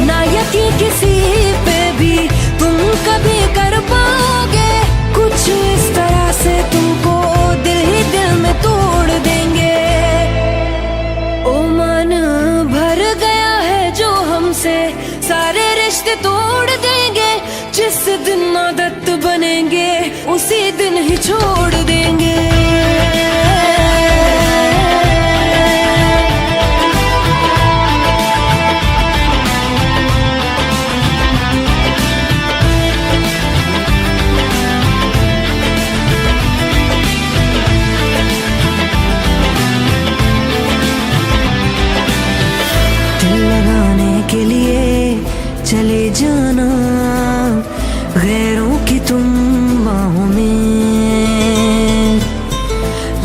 ना यकीन किसी पे भी तुम कभी कर पाओगे, कुछ इस तरह से तुमको दिल ही दिल में तोड़ देंगे। ओ मन भर गया है जो हमसे, सारे रिश्ते तोड़ देंगे। जिस दिन आदत बनेंगे उसी दिन ही छोड़ देंगे। दिल लगाने के लिए चले जाना गैरों की तुम बाहों में,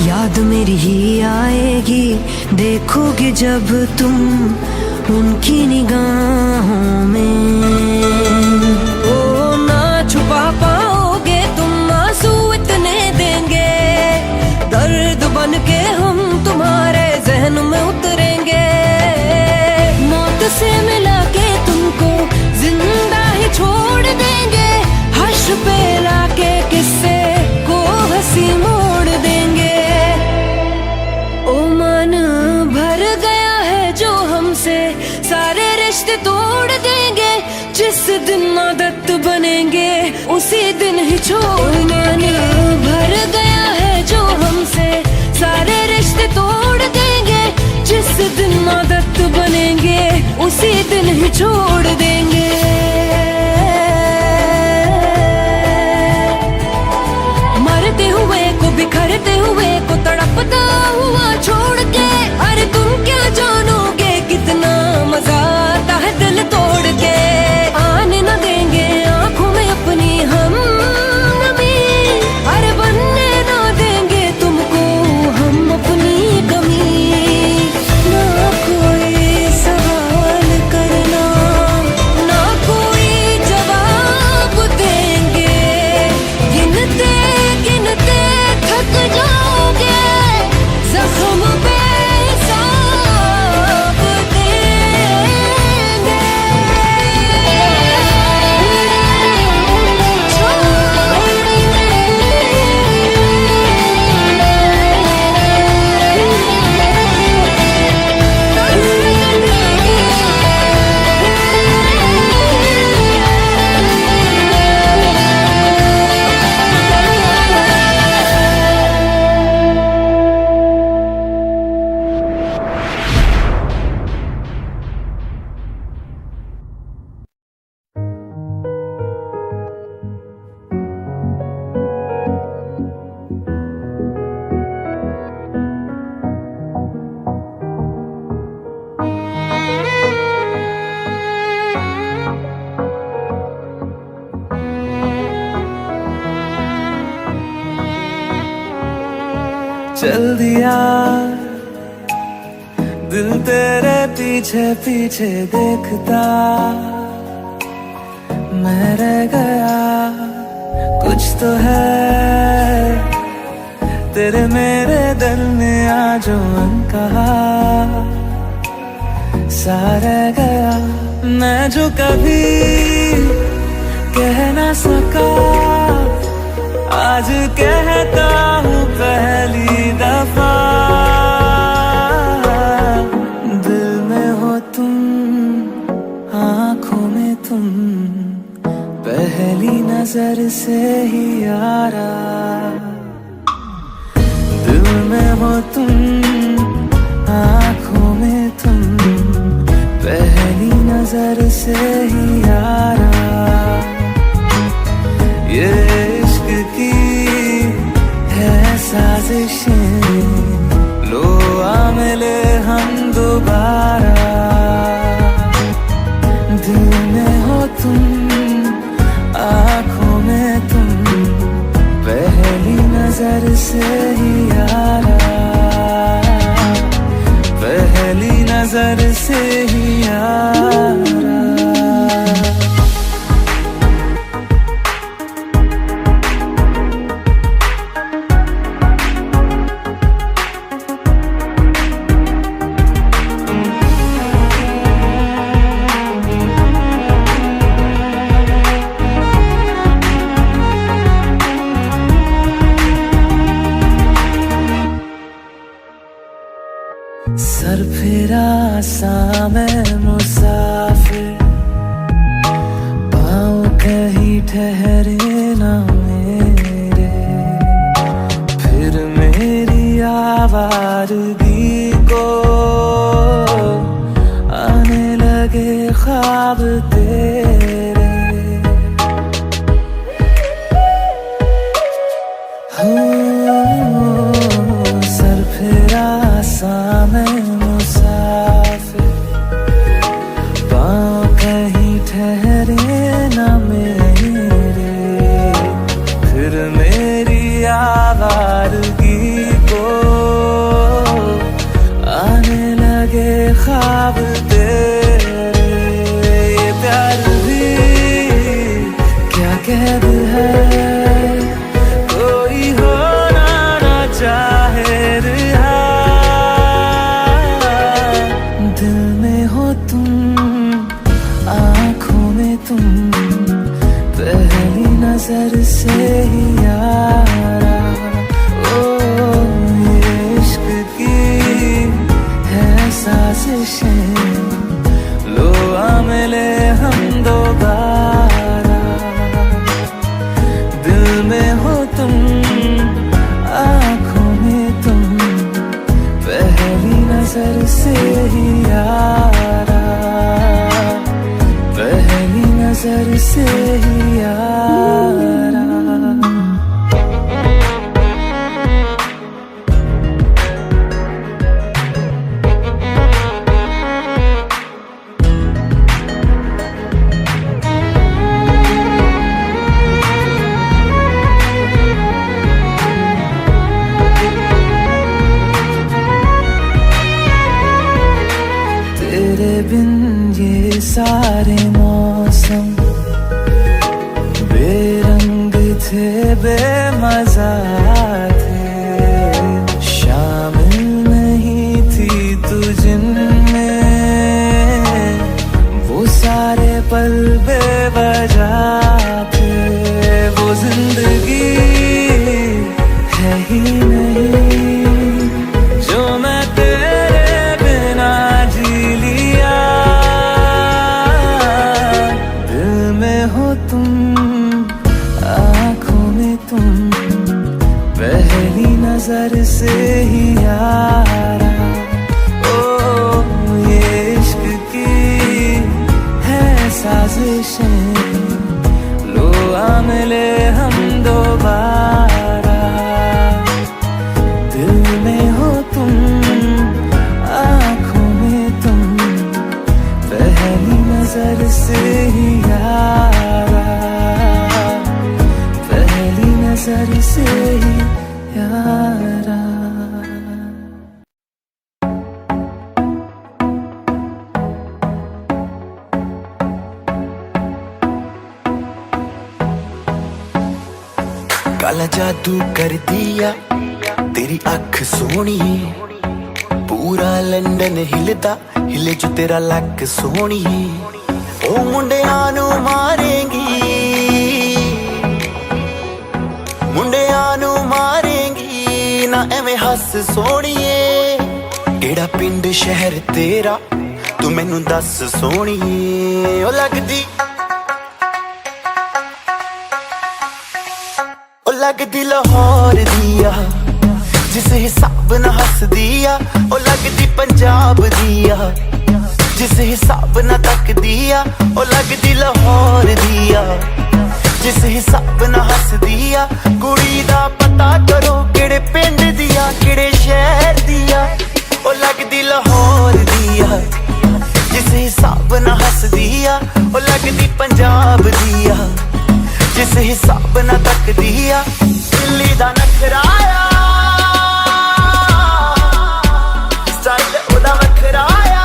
याद मेरी ही आएगी देखोगे जब तुम उनकी निगाहों में। ओ ना छुपा पाओगे तुम आंसू इतने देंगे, दर्द बन के हम तुम्हारे जहन में उतरेंगे। मौत से मिला के तुमको जिंदा ही छोड़ देंगे, हर्ष पे लाके किस्से को हंसी मोड़ देंगे। ओ मन भर गया है जो हमसे, सारे रिश्ते तोड़ देंगे। जिस दिन आदत बनेंगे उसी दिन ही छोड़ देंगे। भर गया है जो हमसे, सारे उसी दिन ही छोड़ देंगे। मरते हुए को बिखरते हुए को तड़पता हुआ छोड़ के, अरे तुम क्या जानोगे कितना मजा आता है दिल तोड़ के। आने न देंगे आंखों में अपनी हम नमी, अरे बनने ना देंगे तुमको हम अपनी कमी। ना कोई सवाल करना ना कोई जवाब देंगे, गिनते गिनते थक जाओगे जख्म पे हिसाब देंगे। चल दिया दिल तेरे पीछे पीछे देखता, मैं रह गया कुछ तो है तेरे मेरे दिल में आज कहा सा रह गया। मैं जो कभी कह ना सका आज कहता हूँ पहली दफा। दिल में हो तुम आँखों में तुम, पहली नजर से ही यारा। दिल में हो तुम आँखों में तुम, पहली नजर से ही यारा। ये इश्क की है साजिशें, लो आ मिले हम दोबारा। दिल में हो तुम आँखों में तुम, पहली नजर से ही यारा। पहली नजर से ही यारा। सर फिरा सा मैं मुसाफिर, पाँव कहीं ठहरे ना मेरे। फिर मेरी आवारगी को आने लगे ख्वाब तेरे। हो सर फिरा सा मैं मुसाफिर, पाँव कहीं ठहरे ना मेरे। फिर मेरी आवारगी को आने लगे ख्वाब तेरे। ये प्यार भी क्या कैद है, कोई होना ना चाहे रिहा। दिल में हो तुम आँखों में तुम, पहली नजर से ही यारा। ओ ये इश्क की है साजिशें, लो आ मिले हम दोबारा। दिल में हो तुम आँखों में तुम, पहली नजर से ही यारा। से ही यारा। तेरे बिन ये सारे मौसम बेरंग थे, बेमजा थे, शामिल नहीं थी तू जिनमें, वो सारे पल बेवजह थे। वो जिंदगी है ही नहीं जो मैं तेरे बिना जी लिया। दिल में हो तुम, आँखों में तुम, पहली नजर से ही यारा। ओ ये इश्क की है साजिशें, लो आ मिले हम दोबारा। दिल में हो तुम, आँखों में तुम, पहली नजर से ही यारा, पहली नजर से ही यारा। काला जादू कर दिया तेरी अख सोहणीए, पूरा लंडन हिलदा हिले जो तेरा लक सोहणीए। ओ मुंडियां नू मारेंगी, मुंडियां नू मारेंगी ना एवें हस सोहणीए। केड़ा पिंड शहर तेरा तू मैनू दस सोहणीए। ओ लगदी लाहौर दिया जिस हिसाब न हस दिया। ओ लगदी पंजाब दिया जिस हिसाब न तक दिया। ओ लगदी लाहौर दिया जिस हिसाब न हस दिया। कुड़ी दा पता करो केड़े पिंड दिया केड़े शहर दिया। ओ लगदी लाहौर दिया जिस हिसाब न हस दिया। ओ लगदी पंजाब दिया जिस हिसाब न तक दिया। दिल्ली दा नखराया स्टाइल ओदा वखराया।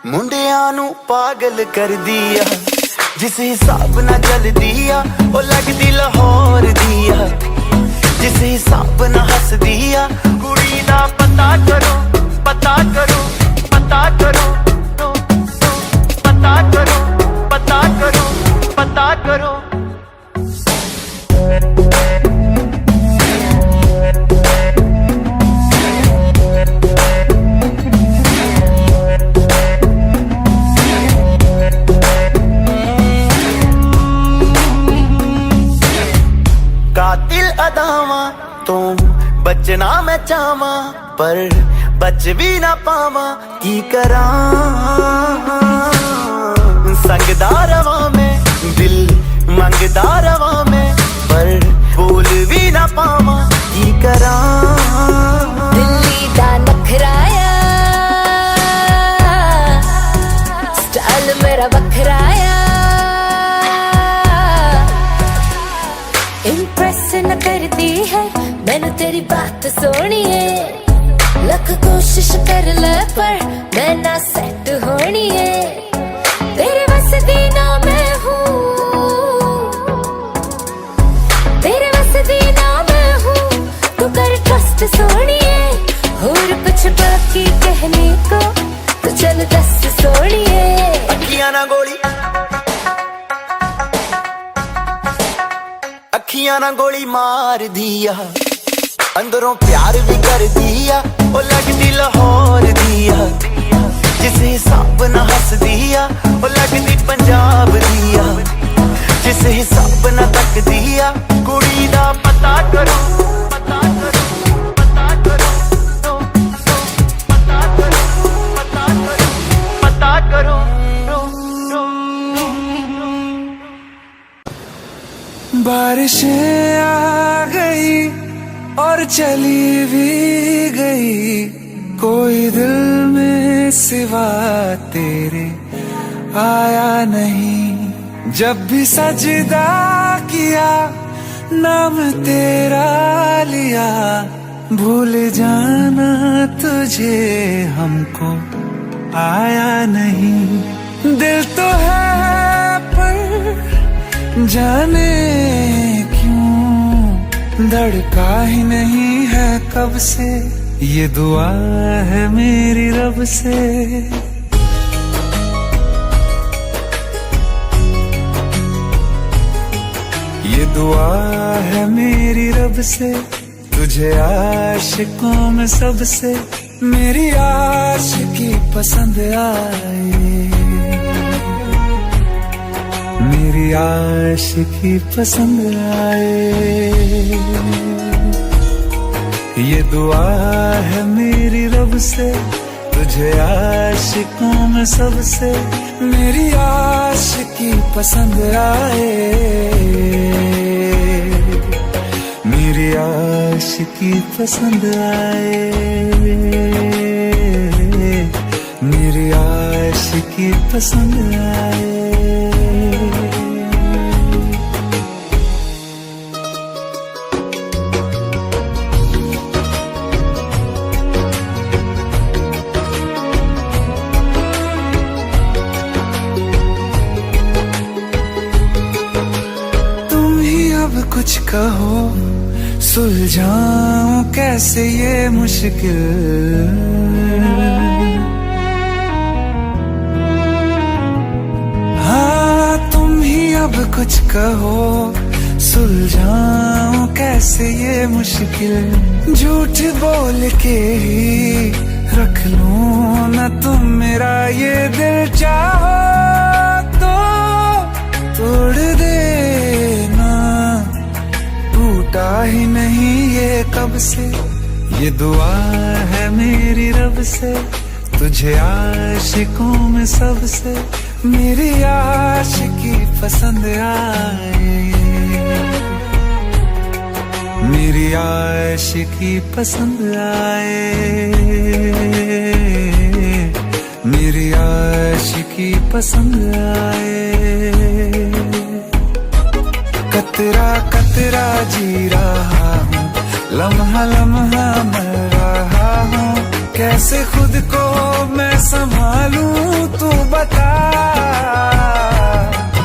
मुंडियां नू पागल कर दिया जिस हिसाब न चल दिया। ओ लगदी लाहौर दिया जिस हिसाब न हस दिया। कुड़ी दा पता करो पता करो पता करो पता करो पता करो पता करो। कातिल अदावां तो बचना मैं चाहवां पर बच भी ना पावा। की करा संगदा रवा में दिल मंगदा रवा में पर बोल भी ना पावा। की करा दिल्ली दा नखराया स्टाइल मेरा बखराया। इम्प्रेस न करती है मैंने तेरी बात सोनी है। लख कोशिश कर ले पर मैं ना सेट होनी है। तेरे बस दी ना मैं हूँ, तेरे बस दी ना मैं हूँ। तू कर ट्रस्ट सोनी है और कुछ बाकी कहने को तो चल दस सोनी है। अखियां ना गोली अखियां ना गोली मार दिया। अंदरों प्यार भी कर दिया। ओ लगदी लाहौर दिया जिस हिसाब न हस दिया। ओ लगदी पंजाब दिया जिस हिसाब न तक दिया। कुड़ी दा पता करो पता करो पता करो बारिशें आ गई और चली भी गई, कोई दिल में सिवा तेरे आया नहीं। जब भी सजदा किया नाम तेरा लिया, भूल जाना तुझे हमको आया नहीं। दिल तो है पर जाने क्यों धड़का ही नहीं है कब से, ये दुआ है मेरी रब से। ये दुआ है मेरी रब से, तुझे आशिकों में सबसे मेरी आशिकी पसंद आए, मेरी आशिकी पसंद आए। ये दुआ है मेरी रब से, तुझे आशिकों में सबसे मेरी आशिकी पसंद आए, मेरी आशिकी पसंद आए, मेरी आशिकी पसंद आए। कुछ कहो सुलझाऊं कैसे ये मुश्किल, हाँ तुम ही अब कुछ कहो सुलझाऊं कैसे ये मुश्किल। झूठ बोल के ही रख लूं ना तुम मेरा ये दिल, चाहो तो तोड़ देना, टूटा ही नहीं ये कब से। ये दुआ है मेरी रब से, तुझे आशिकों में सबसे मेरी आशिकी पसंद आए, मेरी आशिकी पसंद आए, मेरी आशिकी पसंद आए। कतरा कतरा जी रहा हूँ, लम्हा लम्हा मर रहा हूँ, कैसे खुद को मैं संभालूं तू बता।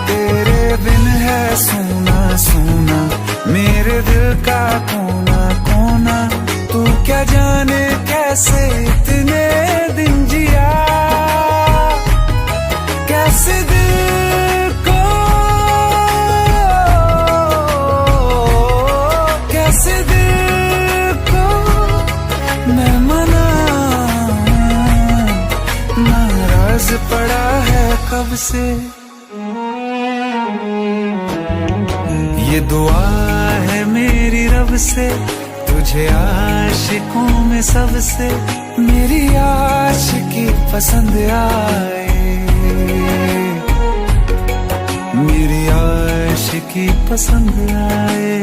तेरे बिन है सोना सोना मेरे दिल का कोना कोना, तू क्या जाने कैसे इतने दिन जिया, कैसे दिल को कैसे दिल को मैं मनाऊं, नाराज पड़ा है कब से। ये दुआ है मेरी रब से, तुझे आशिकों में सबसे मेरी आशिकी पसंद आए, मेरी आशिकी पसंद आए,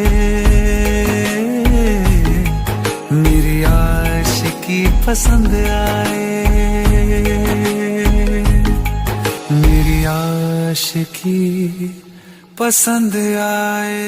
मेरी आशिकी पसंद आए, मेरी आशिकी पसंद आए।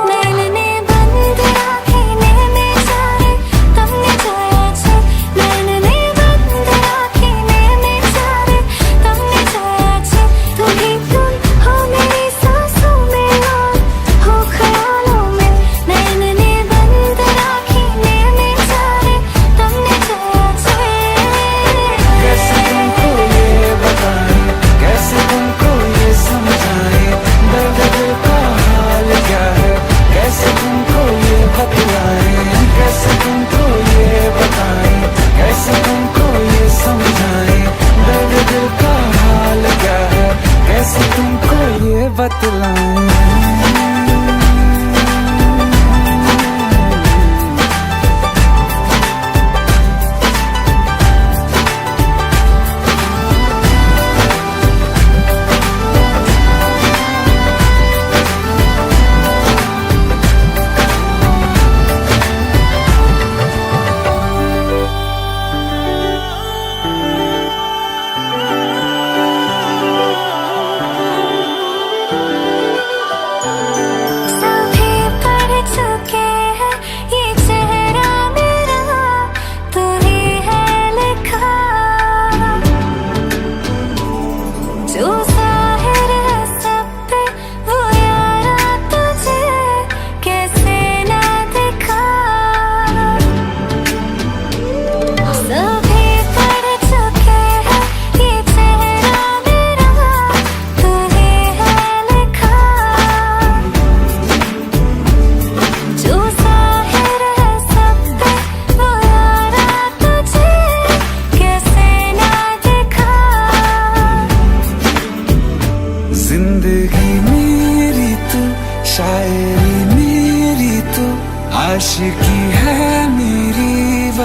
मैंने बंद आँखें में जाने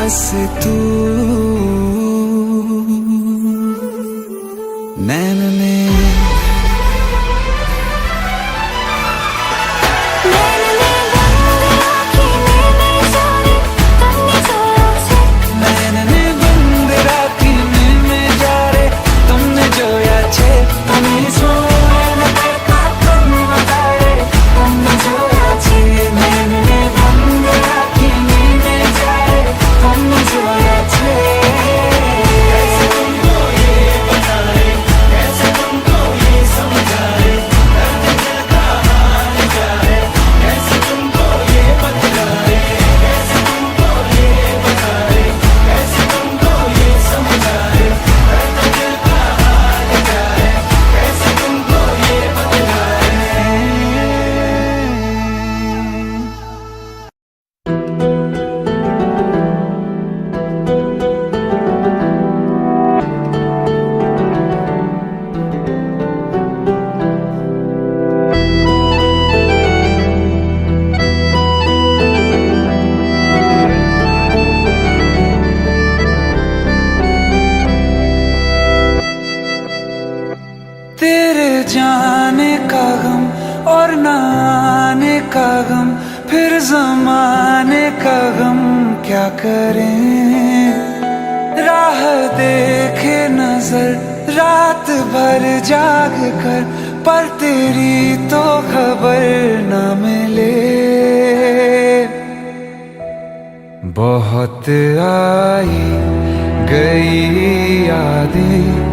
बस तू नैन में जाने का गम और न आने का गम, फिर जमाने का गम क्या करें। राह देखे नजर रात भर जाग कर, पर तेरी तो खबर न मिले। बहुत आई गई यादें,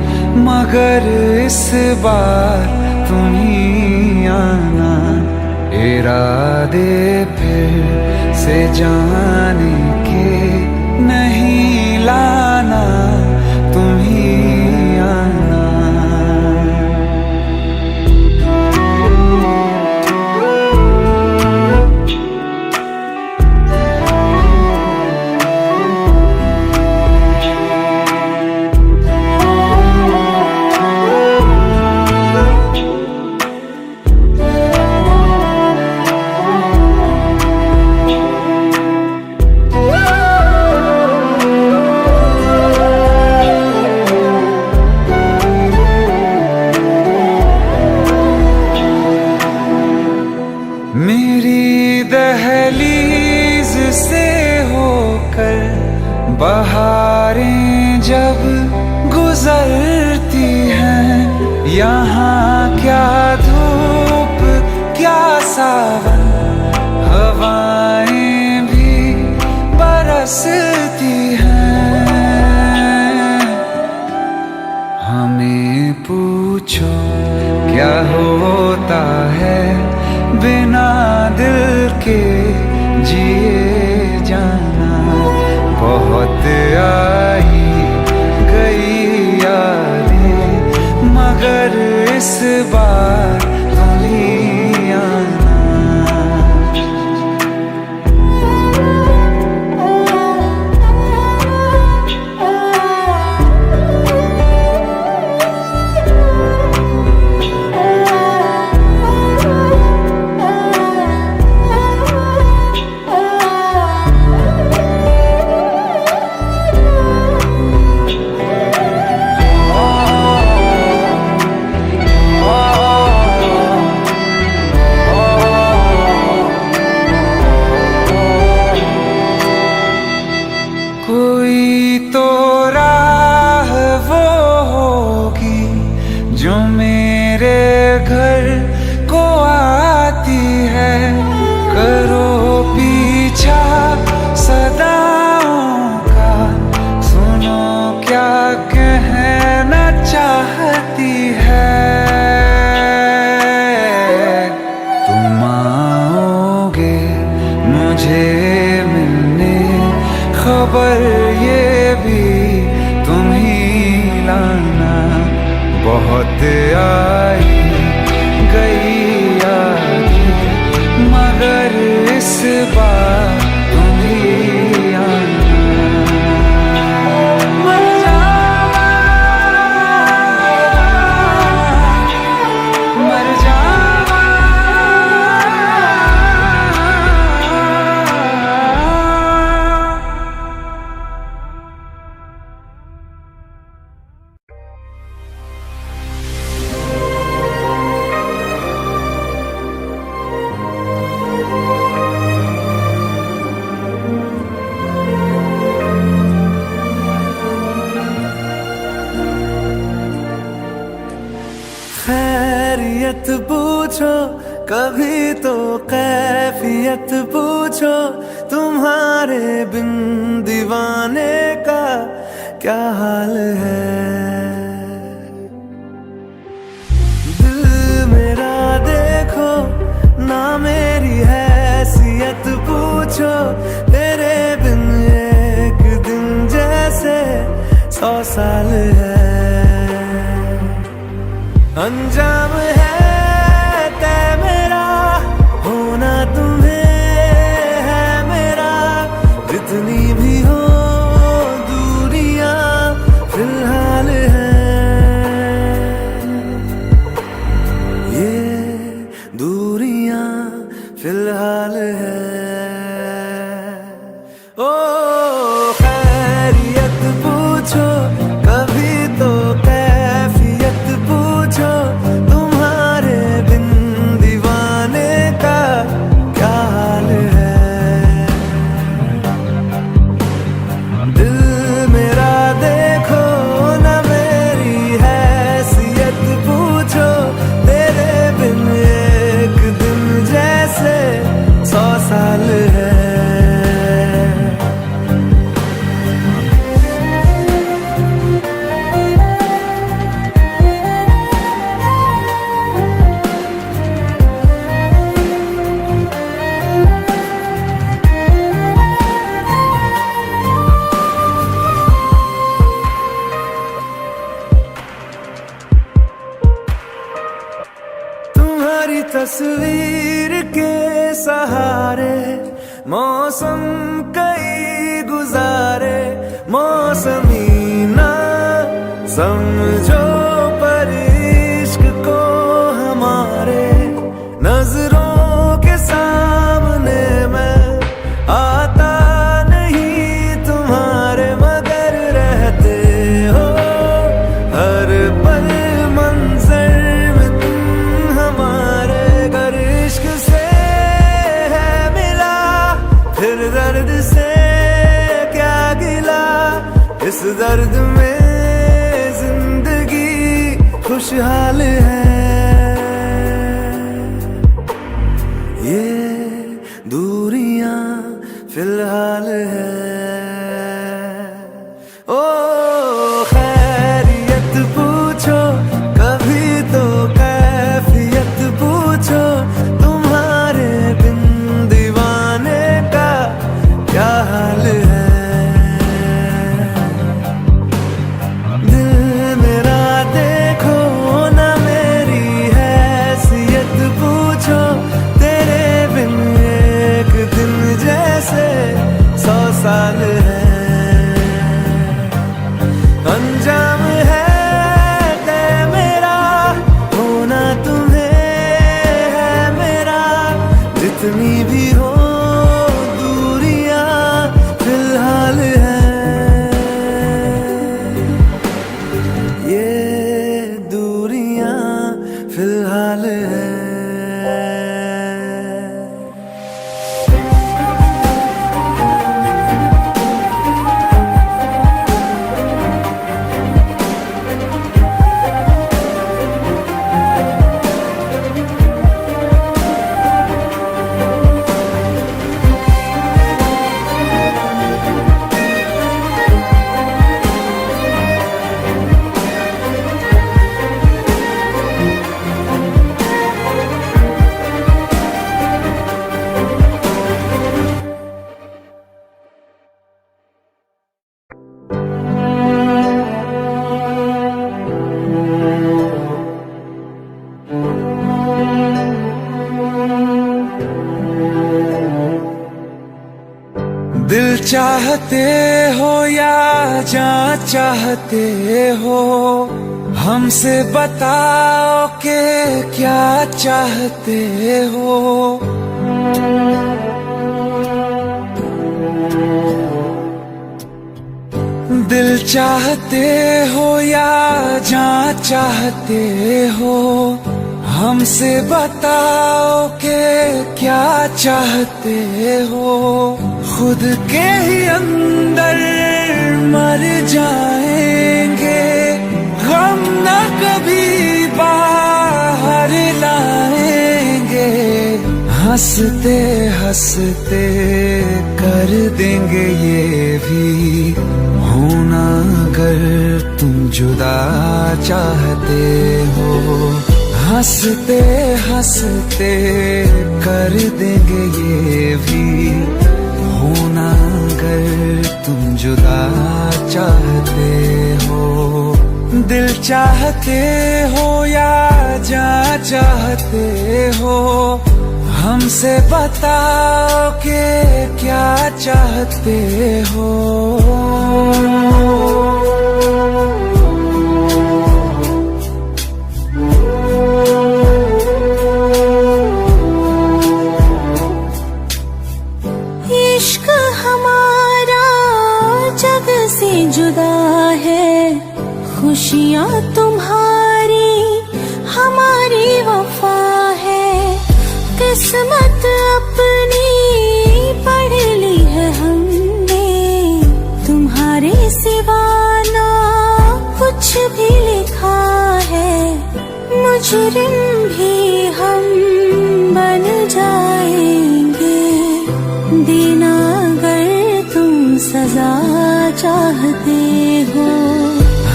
मगर इस बार तुम ही आना। इरादे फिर से जाने के नहीं लाना, तुम ही आना। मेरी दहलीज से होकर बहारें जब गुजरती हैं, यहाँ क्या धूप क्या सावन, हवाएं भी बरसती हैं। हमें पूछो क्या होता है बिना दिल के जिए जाना। बहुत आई गई यादें, मगर इस बार तुम ही आना। कोई तो राह वो होगी जो मेरे घर को आती है। करो पीछा सदाओं का, सुनो क्या कहना चाहती है। तुम आओगे मुझे मिलने, खबर ये भी तुम ही लाना। बहुत आई गई यादें, मगर इस बार तुम ही आना। मर जावा, मर जावा। पूछो, कभी तो कैफियत पूछो, तुम्हारे बिन दीवाने का क्या हाल है। दिल मेरा देखो ना, मेरी हैसियत पूछो, तेरे बिन एक दिन जैसे 100 साल है। अंजाम है तय मेरा, होना तुम्हें है मेरा, जितनी भी हो दूरियां फिलहाल है। ये दूरियां फिलहाल है। ओ खैरियत पूछो, कभी तो कैफियत पूछो, तुम्हारे बिन दीवाने का क्या हाल है। दिल मेरा देखो ना, मेरी हैसियत पूछो, तेरे बिन एक दिन जैसे 100 साल है। तुम्हारी तस्वीर के सहारे मौसम कई गुजारे, मौसमी ना समझो पर इश्क को हमारे, नजरों के सामने मैं आता नहीं तुम्हारे, मगर रहते हो हर पल मंजर में तुम हमारे। गर इश्क से है मिला, फिर दर्द से क्या गिला, इस दर्द में जिंदगी खुशहाल है। ये दूरियां फिलहाल है। ओ खैरियत पूछो, कभी तो कैफियत पूछो, तुम्हारे बिन दीवाने का क्या हाल है। दिल मेरा देखो ना, मेरी हैसियत पूछो, तेरे बिन एक दिन जैसे 100 साल है। अंजाम है तय मेरा, होना तुम्हें है मेरा, जितनी भी हो दूरियां फिलहाल है। ये दूरियां फिलहाल है। दिल चाहते हो या जान चाहते हो, हमसे बताओ के क्या चाहते हो। दिल चाहते हो या जान चाहते हो, हमसे बताओ के क्या चाहते हो। खुद के ही अंदर मर जाएंगे, गम न कभी बाहर ला हंसते हंसते कर देंगे ये भी होना अगर तुम जुदा चाहते हो। हंसते हंसते कर देंगे ये भी होना अगर तुम जुदा चाहते हो। दिल चाहते हो या जा चाहते हो, हमसे बताओ कि क्या चाहते हो। इश्क हमारा जग से जुदा है, खुशियाँ तुम्हारी हमारी वफा है। किस्मत अपनी पढ़ ली है हमने, तुम्हारे सिवा ना कुछ भी लिखा है। मुजरिम भी हम बन जाएंगे, देना अगर तुम सजा चाहते हो।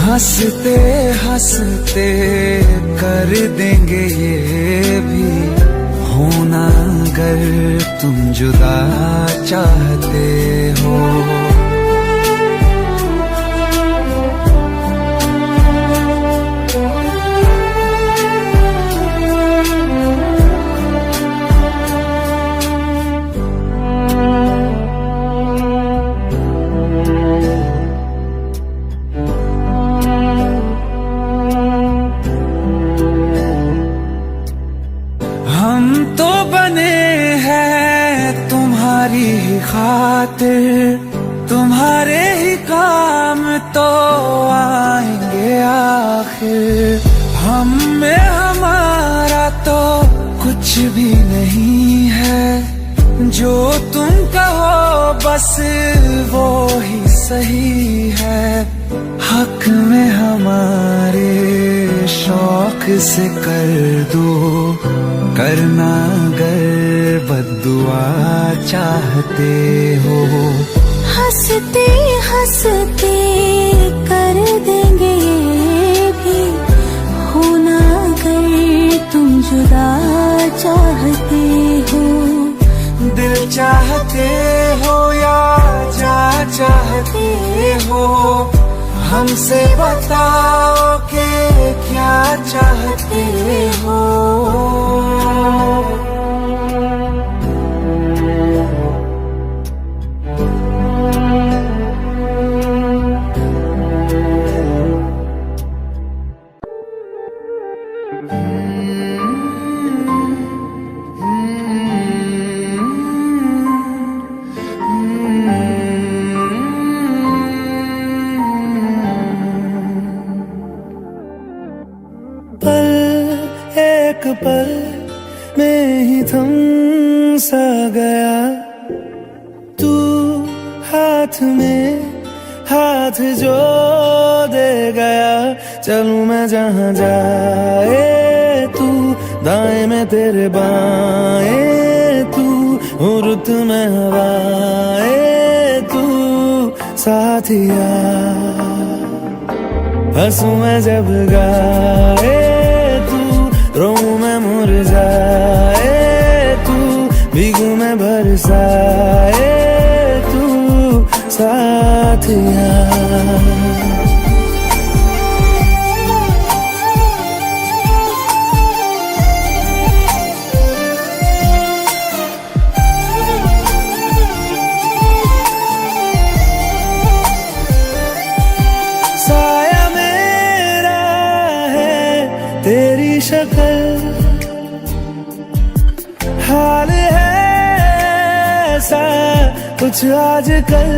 हंसते हंसते कर देंगे ये भी होना अगर तुम जुदा चाहते हो। हम तो बने हैं तुम्हारी ही खातिर, तुम्हारे ही काम तो आएंगे आखिर। हम में हमारा तो कुछ भी नहीं है, जो तुम कहो बस वो ही सही है। हक में हमारे शौक से कर दो, करना अगर बद्दुआ चाहते हो। हंसते हंसते कर देंगे ये भी होना अगर तुम जुदा चाहते हो। दिल चाहते हो या जा चाहते हो, हमसे बताओ कि क्या चाहते हो। एक पल में ही थम सा गया, तू हाथ में हाथ जो दे गया। चलूं मैं जहाँ जाए तू, दाएं में तेरे बाएं तू, रुत में हवाएं तू साथिया। हंसूं मैं जब गाए तू, रोऊं मैं मुरझाए तू, भीगूं मैं बरसाए तू साथिया। साया मेरा है तेरी शक्ल, हाल है ऐसा कुछ आजकल।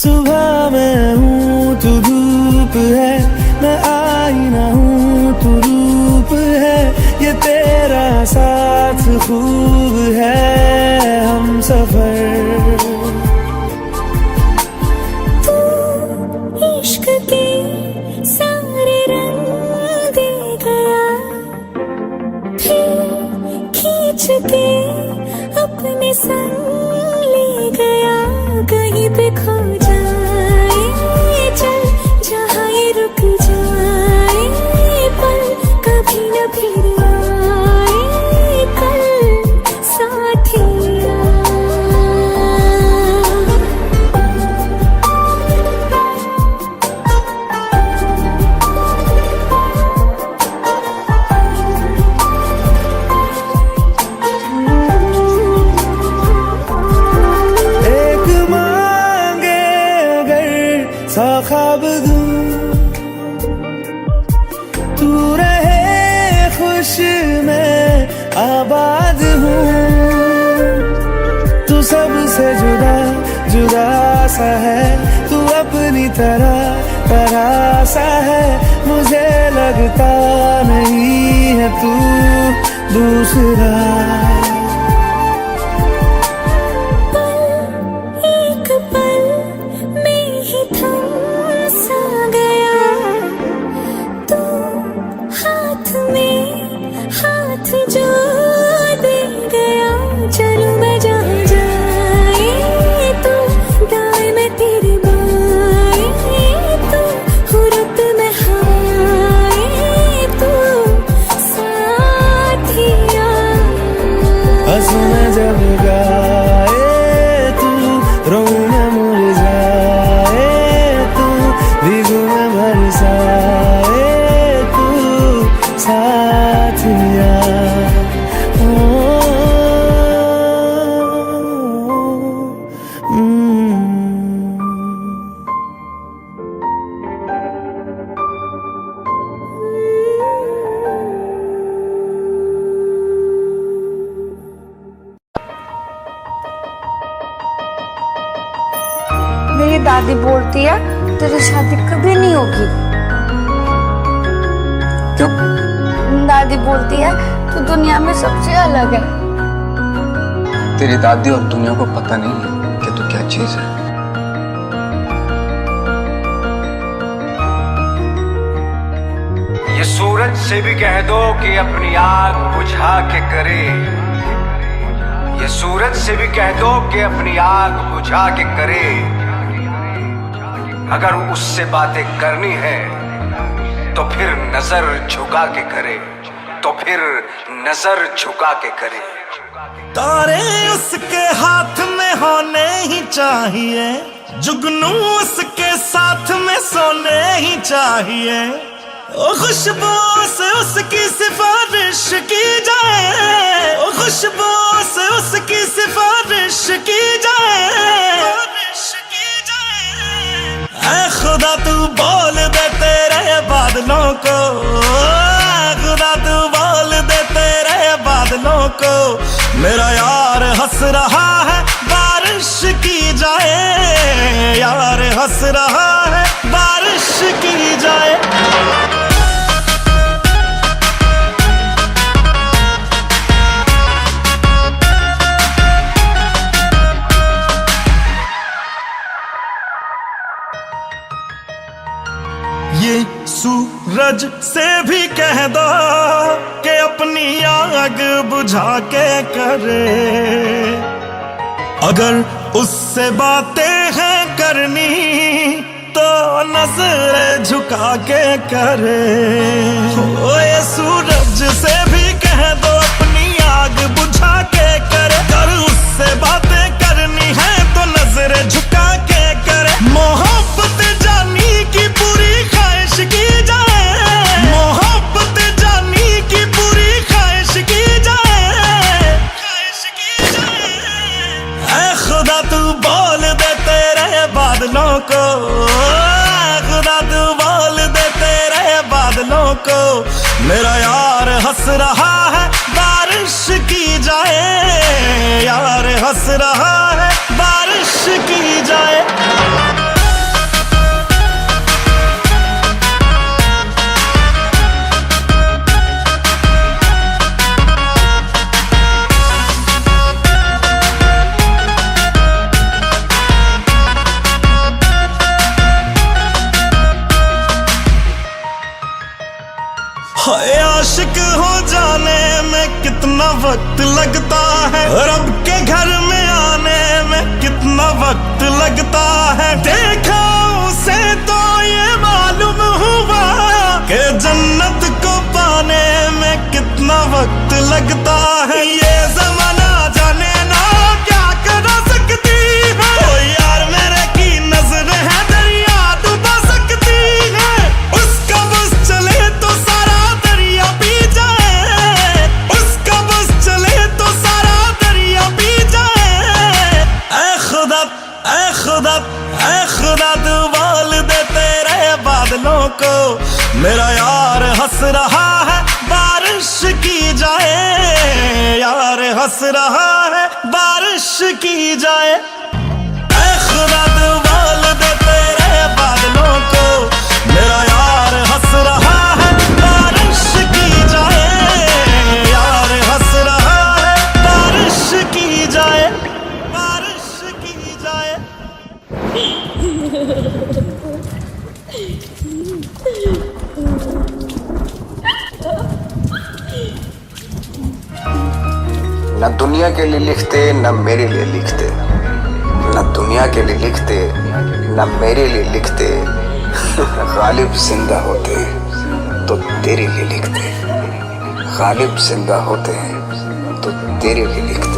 सुबह मैं हूँ तू धूप है, मैं आईना हूँ तू रूप है। ये तेरा साथ खूब है हम सफर। इश्क के सारे रंग दे गया, फिर सा ख्वाब दूं, तू रहे खुश मैं आबाद हूँ। तू सबसे जुदा जुदा सा है, तू अपनी तरह सा है, मुझे लगता नहीं है तू दूसरा। एक पल में ही थम सा गया, तू हाथ में हाथ जो दे गया। चलूं मैं जहाँ जाए तू दाएं में तेरे बाएं, तू हुरत में हाय तू साथिया। हंसूं मैं जब गाए तू, रोऊं मैं मुरझाए तू, भीगूं मैं बरसाए तू साथिया। मेरी दादी बोलती है तेरी शादी कभी नहीं होगी। क्यों? दादी बोलती है तू दुनिया में सबसे अलग है। तेरी दादी और दुनिया को पता नहीं है कि तू क्या चीज है। ये सूरज से भी कह दो कि अपनी आग बुझा के करे। ये सूरज से भी कह दो कि अपनी आग बुझा के करे। अगर उससे बातें करनी है तो फिर नजर झुका के करे, तो फिर नजर झुका के करे। तारे उसके हाथ में होने ही चाहिए, जुगनू उसके साथ में सोने ही चाहिए। ओ खुशबू से उसकी सिफारिश की जाए, ओ खुशबू से उसकी सिफारिश की जाए। ऐ खुदा तू बोल दे तेरे बादलों को, खुदा तू बोल दे तेरे बादलों को। मेरा यार हंस रहा है बारिश की जाए, यार हंस रहा है बारिश की जाए। ये सूरज से भी कह दो कि अपनी आग बुझा के करे। अगर उससे बातें हैं करनी तो नजर झुका के करे। ओ ये सूरज से भी कह दो अपनी आग बुझा के करे। अगर उससे बातें करनी है तो नजर झुका के करे। मोहब्बत जानी की पूरी ख्वाहिश की जाए, मोहब्बत जानी की पूरी ख्वाहिश की जाए, ख्वाहिश की जाए। ऐ खुदा तू बोल दे तेरे बादलों को, खुदा तू बोल दे तेरे बादलों को। मेरा यार हंस रहा है बारिश की जाए, यार हंस रहा है बारिश की जाए। हाय आशिक हो जाने में कितना वक्त लगता है, रब के घर में आने में कितना वक्त लगता है। देखा उसे तो ये मालूम हुआ कि जन्नत को पाने में कितना वक्त लगता है। ये जमाना जाने ना क्या कर सकती है, ओ यार मेरे की नजर है दरिया डुबा सकती है। उसका बस चले तो सारा दरिया पी जाए, उसका बस चले तो सारा दरिया पी जाए। ऐ खुदा, ऐ खुदा, ऐ खुदा तू बोल बादलों को, मेरा यार हंस रहा है बारिश की जाए, यार हंस रहा है बारिश की जाए। ऐ खुदा तू बोल दे तेरे बादलों को, मेरा यार हंस रहा है बारिश की जाए, यार हंस रहा है बारिश की जाए, बारिश की जाए। न दुनिया के लिए लिखते न मेरे लिए लिखते, न दुनिया के लिए लिखते न मेरे लिए लिखते, गालिब जिंदा होते तो तेरे लिए लिखते, गालिब जिंदा होते तो तेरे लिए लिखते।